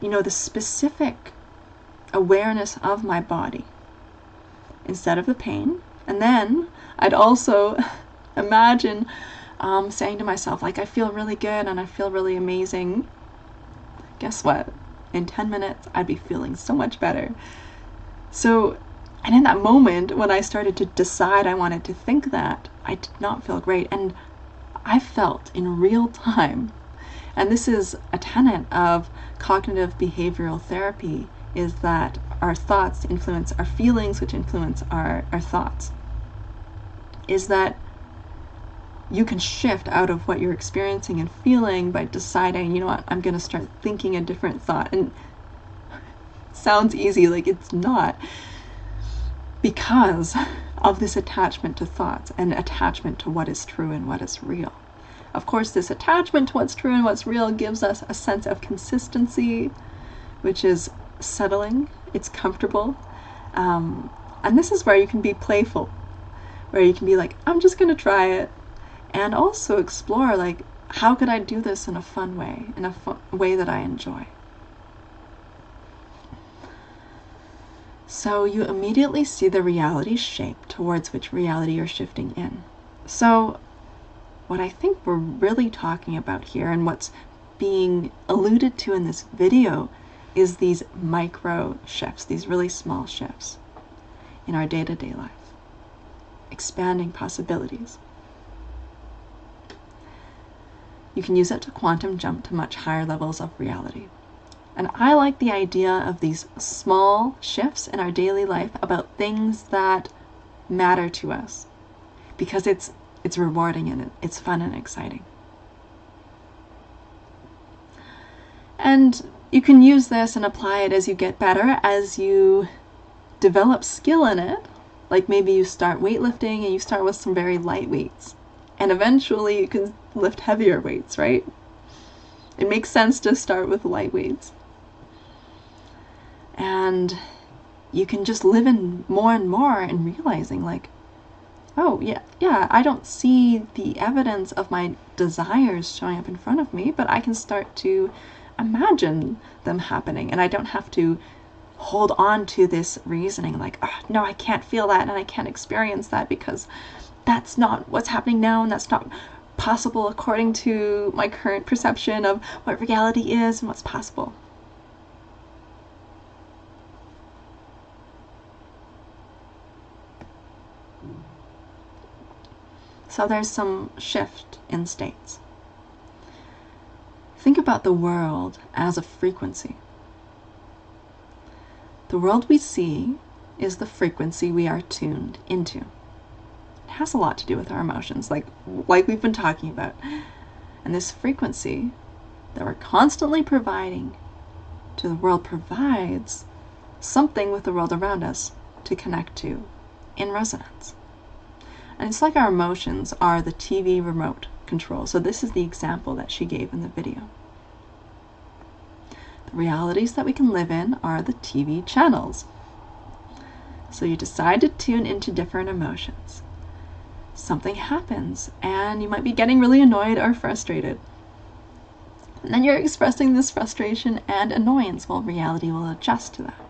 the specific awareness of my body instead of the pain. And then I'd also imagine saying to myself, like, I feel really good and I feel really amazing. Guess what? In 10 minutes, I'd be feeling so much better. So, and in that moment, when I started to decide I wanted to think that, I did not feel great. And I felt in real time, and this is a tenet of cognitive behavioral therapy, is that our thoughts influence our feelings, which influence our thoughts. Is that you can shift out of what you're experiencing and feeling by deciding, I'm going to start thinking a different thought. And it sounds easy, like it's not, because of this attachment to thoughts and attachment to what is true and what is real. Of course, this attachment to what's true and what's real gives us a sense of consistency, which is settling, it's comfortable. And this is where you can be playful, where you can be like, I'm just going to try it. And also explore, like, how could I do this in a fun way, in a way that I enjoy? So you immediately see the reality shape towards which reality you're shifting in. So what I think we're really talking about here, and what's being alluded to in this video, is these micro shifts, these really small shifts in our day-to-day life, expanding possibilities. You can use it to quantum jump to much higher levels of reality. And I like the idea of these small shifts in our daily life about things that matter to us, because it's rewarding and it's fun and exciting. And you can use this and apply it as you get better, as you develop skill in it. Like maybe you start weightlifting and you start with some very light weights, and eventually you can lift heavier weights, right? It makes sense to start with light weights. And you can just live in more and more and realizing, like, oh, yeah, I don't see the evidence of my desires showing up in front of me, but I can start to imagine them happening. And I don't have to hold on to this reasoning like, oh, no, I can't feel that and I can't experience that because that's not what's happening now, and that's not possible according to my current perception of what reality is and what's possible. So there's some shift in states. Think about the world as a frequency. The world we see is the frequency we are tuned into. It has a lot to do with our emotions, like we've been talking about. And this frequency that we're constantly providing to the world provides something with the world around us to connect to in resonance. And it's like our emotions are the TV remote control. So this is the example that she gave in the video. The realities that we can live in are the TV channels. So you decide to tune into different emotions. Something happens and you might be getting really annoyed or frustrated. And then you're expressing this frustration and annoyance, while reality will adjust to that.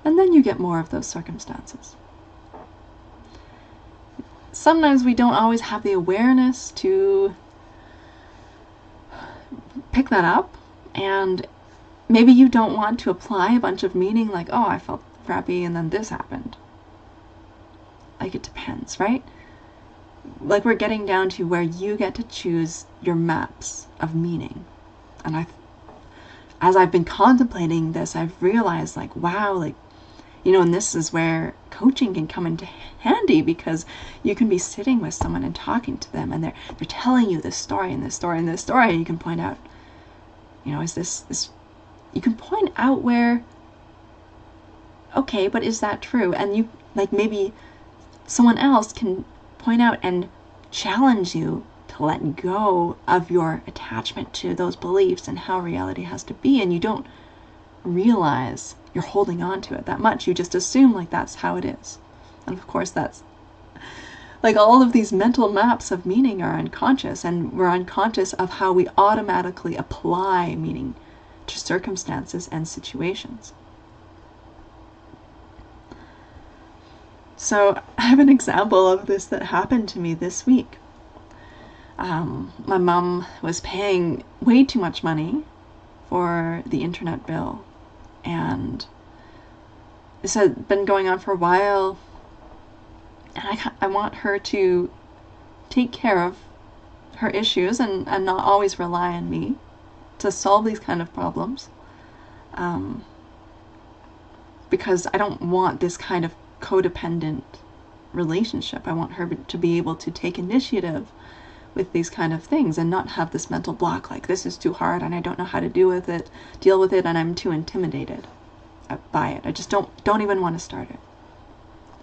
And then you get more of those circumstances. Sometimes we don't always have the awareness to pick that up, and maybe you don't want to apply a bunch of meaning like, oh, I felt crappy and then this happened. Like, it depends, right? Like, we're getting down to where you get to choose your maps of meaning. And as I've been contemplating this, I've realized, like, wow, like, and this is where coaching can come into handy, because you can be sitting with someone and talking to them, and they're telling you this story and this story and this story, and you can point out, is this, you can point out where, okay, but is that true? And you, like, maybe someone else can point out and challenge you to let go of your attachment to those beliefs and how reality has to be, and you don't realize you're holding on to it that much. You just assume like that's how it is. And of course that's like all of these mental maps of meaning are unconscious, and we're unconscious of how we automatically apply meaning to circumstances and situations. So I have an example of this that happened to me this week. My mom was paying way too much money for the internet bill, and this had been going on for a while, and I want her to take care of her issues and not always rely on me to solve these kind of problems, because I don't want this kind of codependent relationship. I want her to be able to take initiative with these kind of things and not have this mental block like this is too hard and I don't know how to deal with it, and I'm too intimidated by it. I just don't even want to start it.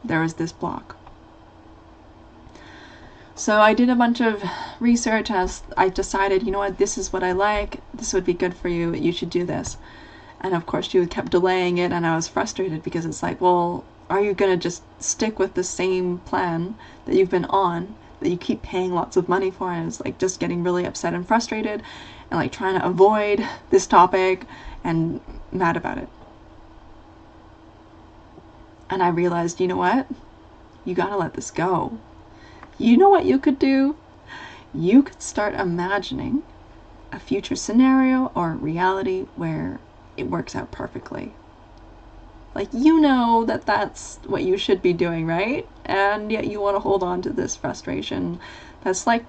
There is this block. So I did a bunch of research and I decided, you know what, this is what I like, this would be good for you, you should do this. And of course she kept delaying it, and I was frustrated because it's like, well, are you going to just stick with the same plan that you've been on, that you keep paying lots of money for? And it's like just getting really upset and frustrated and like trying to avoid this topic and mad about it. And I realized, you know what? You gotta let this go. You know what you could do? You could start imagining a future scenario or reality where it works out perfectly. Like, you know that that's what you should be doing, right? And yet you want to hold on to this frustration that's like,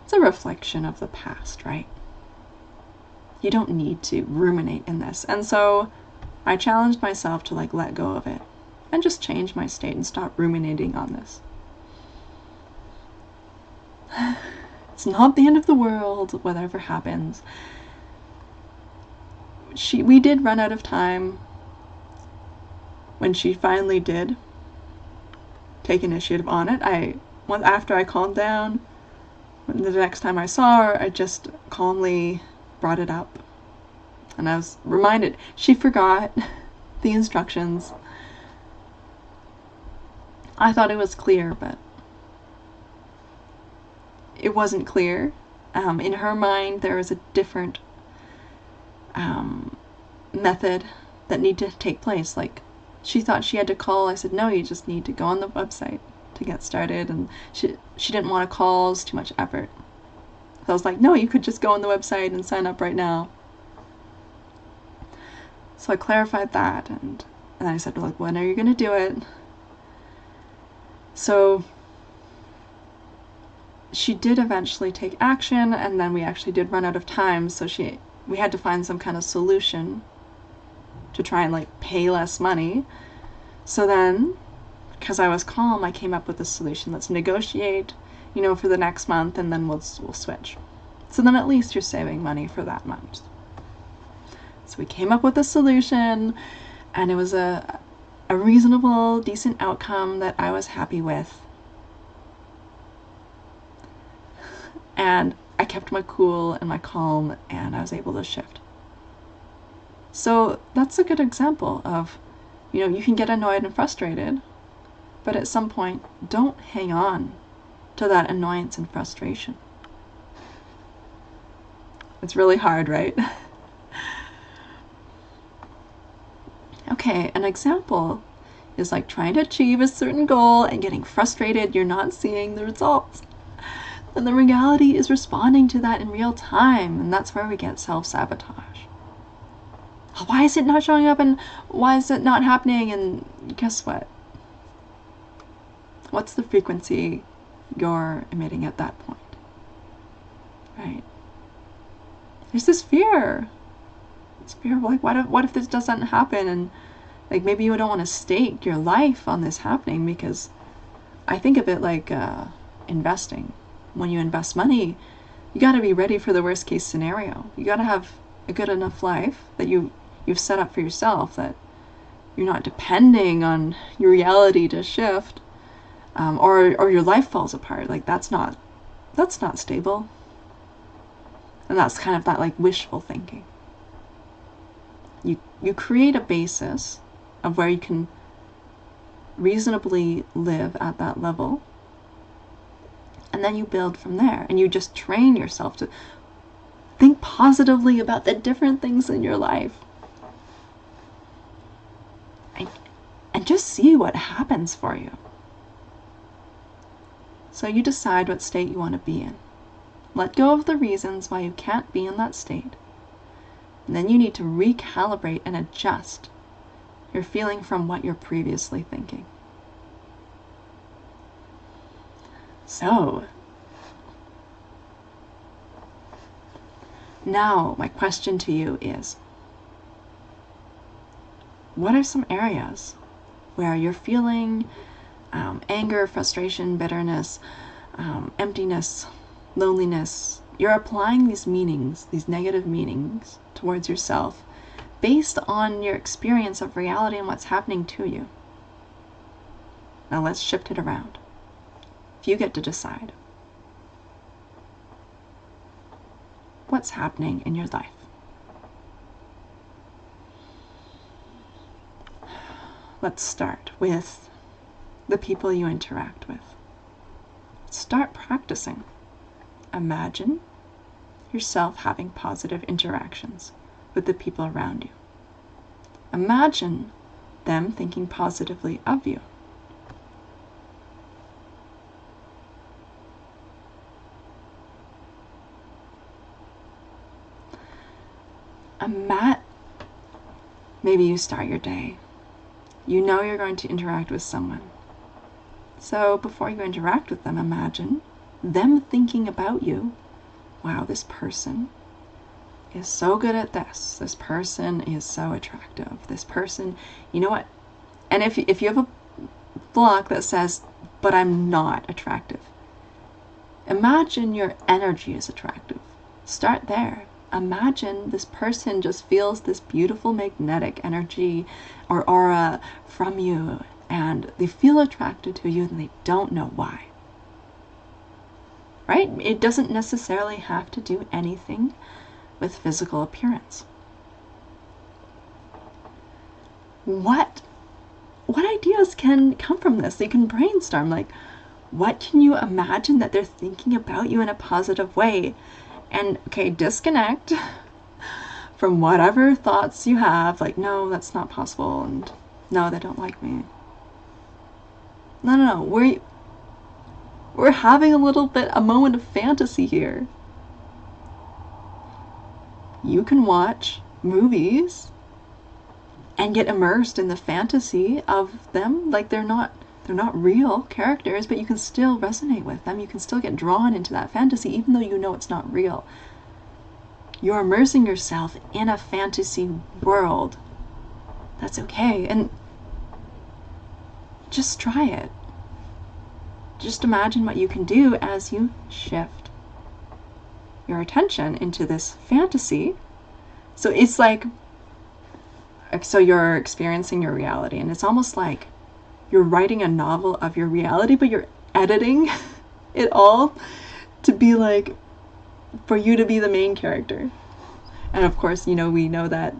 it's a reflection of the past, right? You don't need to ruminate in this. And so I challenged myself to like let go of it and just change my state and stop ruminating on this. It's not the end of the world, whatever happens. We did run out of time when she finally did take initiative on it. After I calmed down, the next time I saw her, I just calmly brought it up. And I was reminded, she forgot the instructions. I thought it was clear, but it wasn't clear. In her mind, there was a different method that needed to take place. Like, she thought she had to call. I said, no, you just need to go on the website to get started. And she didn't want to call. It's too much effort. So I was like, no, you could just go on the website and sign up right now. So I clarified that, and I said, like, when are you going to do it? So she did eventually take action, and then we actually did run out of time, so we had to find some kind of solution to try and like pay less money. So then, because I was calm, I came up with a solution. Let's negotiate, for the next month, and then we'll switch. So then at least you're saving money for that month. So we came up with a solution, and it was a reasonable, decent outcome that I was happy with. And I kept my cool and my calm, and I was able to shift. So that's a good example of, you can get annoyed and frustrated, but at some point, don't hang on to that annoyance and frustration. It's really hard, right? Okay, an example is like trying to achieve a certain goal and getting frustrated you're not seeing the results. And the reality is responding to that in real time, and that's where we get self-sabotage. Why is it not showing up, and why is it not happening? And guess what? What's the frequency you're emitting at that point? Right? There's this fear. It's fear of like, what if this doesn't happen? And like, maybe you don't want to stake your life on this happening, because I think of it like investing. When you invest money, you got to be ready for the worst case scenario. You got to have a good enough life that you've set up for yourself, that you're not depending on your reality to shift, or your life falls apart. Like, that's not stable. And that's kind of that like wishful thinking. You You create a basis of where you can reasonably live at that level, and then you build from there, and you just train yourself to think positively about the different things in your life, and just see what happens for you. So you decide what state you want to be in. Let go of the reasons why you can't be in that state. And then you need to recalibrate and adjust your feeling from what you're previously thinking. So, now my question to you is, what are some areas where you're feeling anger, frustration, bitterness, emptiness, loneliness? You're applying these meanings, these negative meanings towards yourself based on your experience of reality and what's happening to you. Now let's shift it around. If you get to decide, what's happening in your life? Let's start with the people you interact with. Start practicing. Imagine yourself having positive interactions with the people around you. Imagine them thinking positively of you. Maybe you start your day. You know you're going to interact with someone. So before you interact with them, imagine them thinking about you. Wow, this person is so good at this. This person is so attractive. This person, you know what? And if you have a block that says, but I'm not attractive, imagine your energy is attractive. Start there. Imagine this person just feels this beautiful magnetic energy or aura from you, and they feel attracted to you and they don't know why. Right? It doesn't necessarily have to do anything with physical appearance. What ideas can come from this? You can brainstorm, like, what can you imagine that they're thinking about you in a positive way? And okay, disconnect from whatever thoughts you have, like, no, that's not possible, and no, they don't like me. No. We're having a moment of fantasy here. You can watch movies and get immersed in the fantasy of them, like they're not real characters, but you can still resonate with them. You can still get drawn into that fantasy, even though you know it's not real. You're immersing yourself in a fantasy world. That's okay. And just try it. Just imagine what you can do as you shift your attention into this fantasy. So it's like, so you're experiencing your reality, and it's almost like you're writing a novel of your reality, but you're editing it all to be like, for you to be the main character. And of course, we know that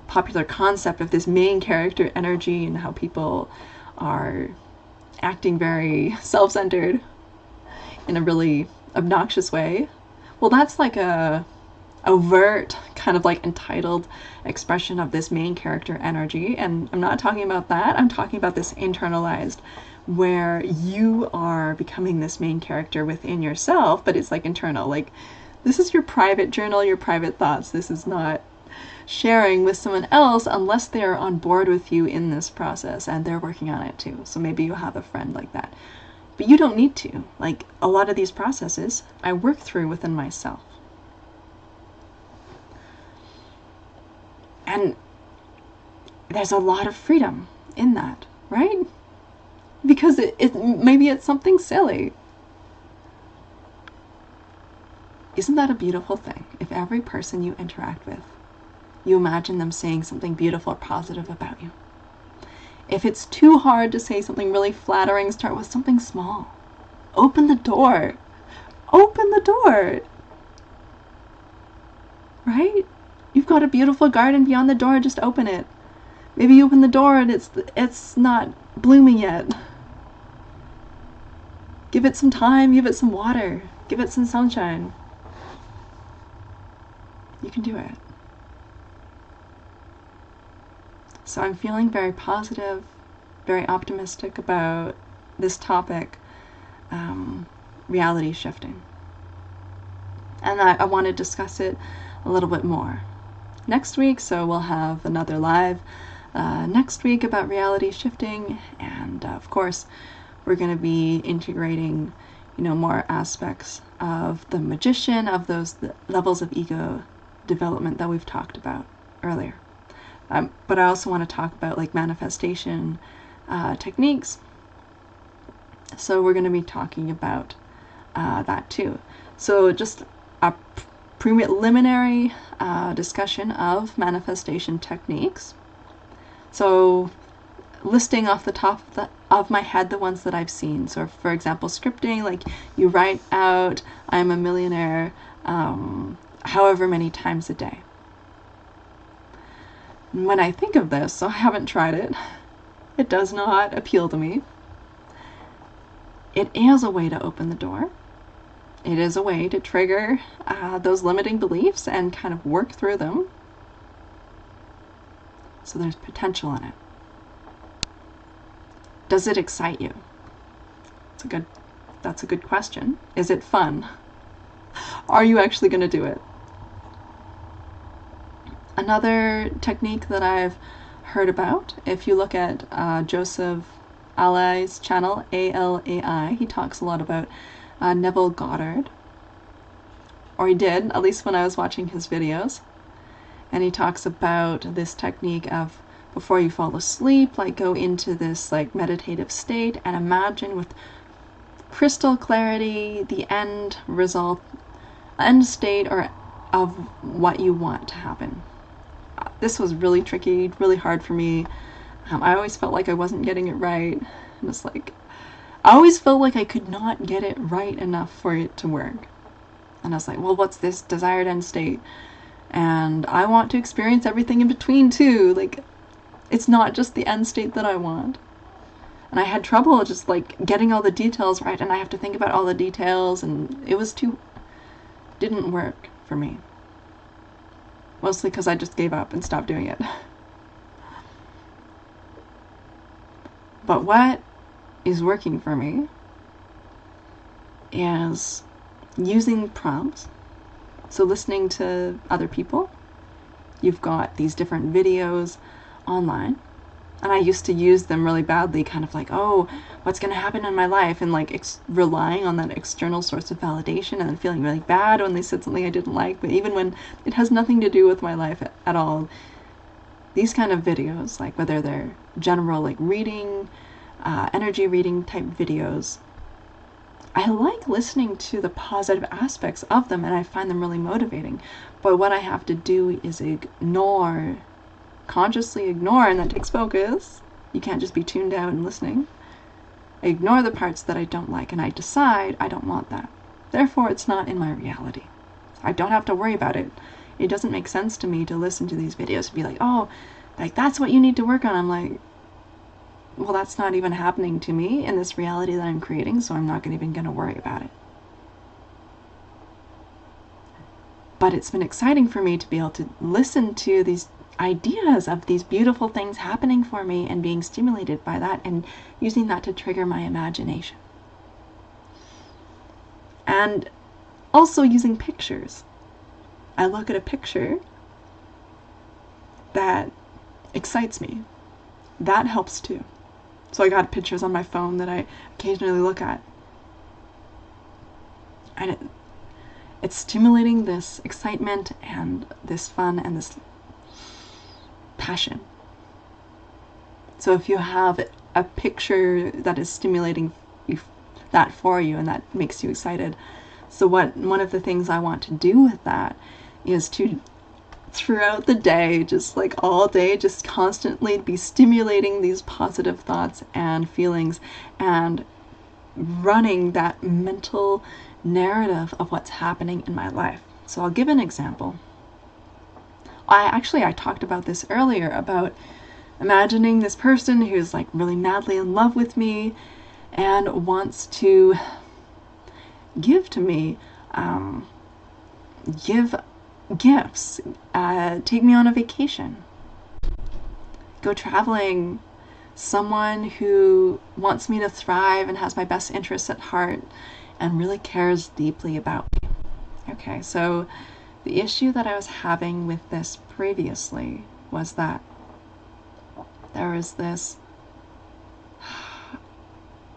popular concept of this main character energy and how people are acting very self-centered in a really obnoxious way. Well, that's like a overt kind of like entitled expression of this main character energy, and I'm not talking about that. I'm talking about this internalized, where you are becoming this main character within yourself, but it's like internal. Like, this is your private journal, your private thoughts. This is not sharing with someone else unless they're on board with you in this process and they're working on it too. So maybe you have a friend like that, but you don't need to. Like, a lot of these processes I work through within myself. And there's a lot of freedom in that, right? Because maybe it's something silly. Isn't that a beautiful thing? If every person you interact with, you imagine them saying something beautiful or positive about you. If it's too hard to say something really flattering, start with something small. Open the door. Open the door. Right? You you've got a beautiful garden beyond the door, just open it. Maybe you open the door and it's not blooming yet. Give it some time, give it some water, give it some sunshine. You can do it. So I'm feeling very positive, very optimistic about this topic, reality shifting. And I want to discuss it a little bit more next week, so we'll have another live next week about reality shifting, and of course we're going to be integrating, more aspects of the magician, of those levels of ego development that we've talked about earlier. But I also want to talk about like manifestation techniques. So we're going to be talking about that too. So just a preliminary discussion of manifestation techniques. So listing off the top of my head the ones that I've seen. So for example, scripting, like you write out, I'm a millionaire, however many times a day. When I think of this, so I haven't tried it, it does not appeal to me. It is a way to open the door. It is a way to trigger those limiting beliefs and kind of work through them. So there's potential in it. Does it excite you? That's a good question. Is it fun? Are you actually going to do it? Another technique that I've heard about, if you look at Joseph Alai's channel, A-L-A-I, he talks a lot about Neville Goddard. Or he did, at least when I was watching his videos. And he talks about this technique of before you fall asleep, like go into this like meditative state and imagine with crystal clarity the end result, end state or of what you want to happen. This was really tricky, really hard for me. I always felt like I wasn't getting it right. And it's like, I always felt like I could not get it right enough for it to work. And I was like, well, what's this desired end state? And I want to experience everything in between too. Like, it's not just the end state that I want. And I had trouble just like getting all the details right, and I have to think about all the details, and it was didn't work for me. Mostly because I just gave up and stopped doing it. But what is working for me is using prompts. So listening to other people. You've got these different videos online. And I used to use them really badly, kind of like, oh, what's going to happen in my life? And like relying on that external source of validation and then feeling really bad when they said something I didn't like. But even when it has nothing to do with my life at all, these kind of videos, like whether they're general like reading, energy reading type videos, I like listening to the positive aspects of them and I find them really motivating. But what I have to do is consciously ignore, and that takes focus. You can't just be tuned out and listening. I ignore the parts that I don't like and I decide I don't want that. Therefore, it's not in my reality. I don't have to worry about it. It doesn't make sense to me to listen to these videos and be like, oh, like that's what you need to work on. I'm like, well, that's not even happening to me in this reality that I'm creating, so I'm not even going to worry about it. But it's been exciting for me to be able to listen to these ideas of these beautiful things happening for me and being stimulated by that and using that to trigger my imagination. And also using pictures. I look at a picture that excites me. That helps too. So I got pictures on my phone that I occasionally look at. And it's stimulating this excitement and this fun and this passion. So if you have a picture that is stimulating that for you and that makes you excited, so one of the things I want to do with that is to throughout the day, just like all day, just constantly be stimulating these positive thoughts and feelings and running that mental narrative of what's happening in my life. So I'll give an example. I talked about this earlier, about imagining this person who's like really madly in love with me and wants to give to me, give gifts, take me on a vacation, go traveling, someone who wants me to thrive and has my best interests at heart and really cares deeply about me. Okay, so the issue that I was having with this previously was that there was this,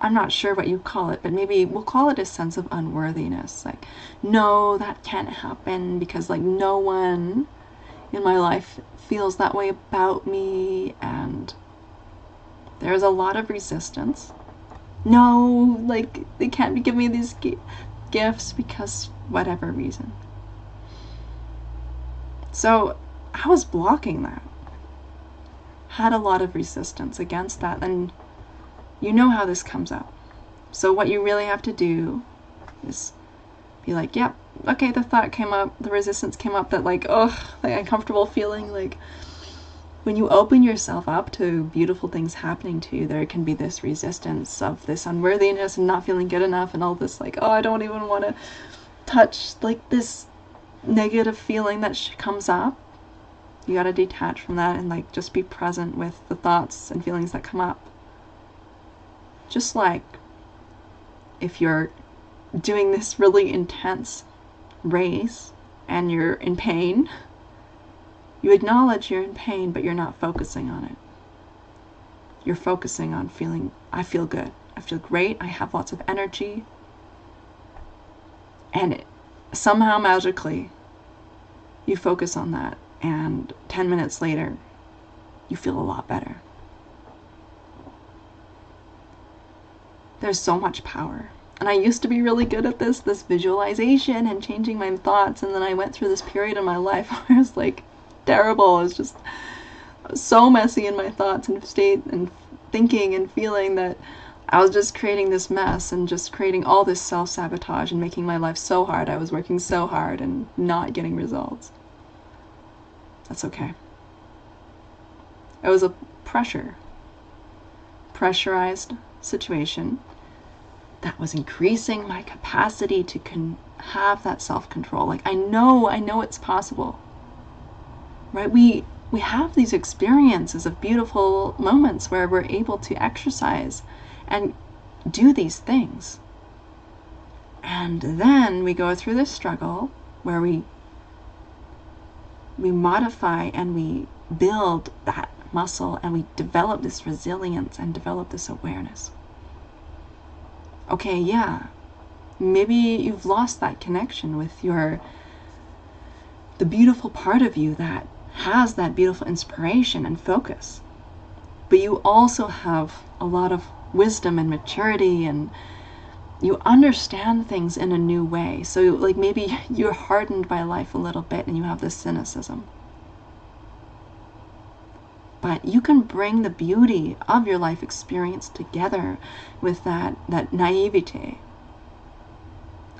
I'm not sure what you call it, but maybe we'll call it a sense of unworthiness. Like, no, that can't happen because like no one in my life feels that way about me, and there's a lot of resistance. No, like they can't be giving me these gifts because whatever reason. So I was blocking that. Had a lot of resistance against that, and you know how this comes up. So what you really have to do is be like, yep, okay, the thought came up, the resistance came up, that like, ugh, like uncomfortable feeling. Like when you open yourself up to beautiful things happening to you, there can be this resistance of this unworthiness and not feeling good enough and all this like, oh, I don't even want to touch like this negative feeling that comes up. You gotta detach from that and like just be present with the thoughts and feelings that come up. Just like if you're doing this really intense race and you're in pain, you acknowledge you're in pain, but you're not focusing on it. You're focusing on feeling, I feel good, I feel great, I have lots of energy, and somehow magically you focus on that, and 10 minutes later you feel a lot better. There's so much power. And I used to be really good at this visualization and changing my thoughts, and then I went through this period in my life where I was like terrible. I was just so messy in my thoughts and state and thinking and feeling that I was just creating this mess and just creating all this self-sabotage and making my life so hard. I was working so hard and not getting results. That's okay. It was a pressurized situation that was increasing my capacity to have that self-control. Like I know it's possible, right? We have these experiences of beautiful moments where we're able to exercise and do these things, and then we go through this struggle where we modify and we build that muscle and we develop this resilience and develop this awareness. Okay, yeah, maybe you've lost that connection with the beautiful part of you that has that beautiful inspiration and focus. But you also have a lot of wisdom and maturity, and you understand things in a new way. So like maybe you're hardened by life a little bit and you have this cynicism. But you can bring the beauty of your life experience together with that naivete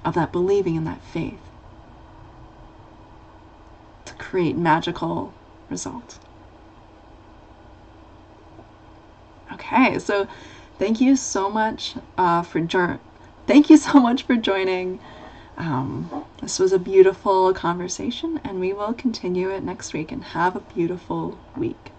of that believing and that faith to create magical results. Okay, so thank you so much for joining. This was a beautiful conversation, and we will continue it next week. And have a beautiful week.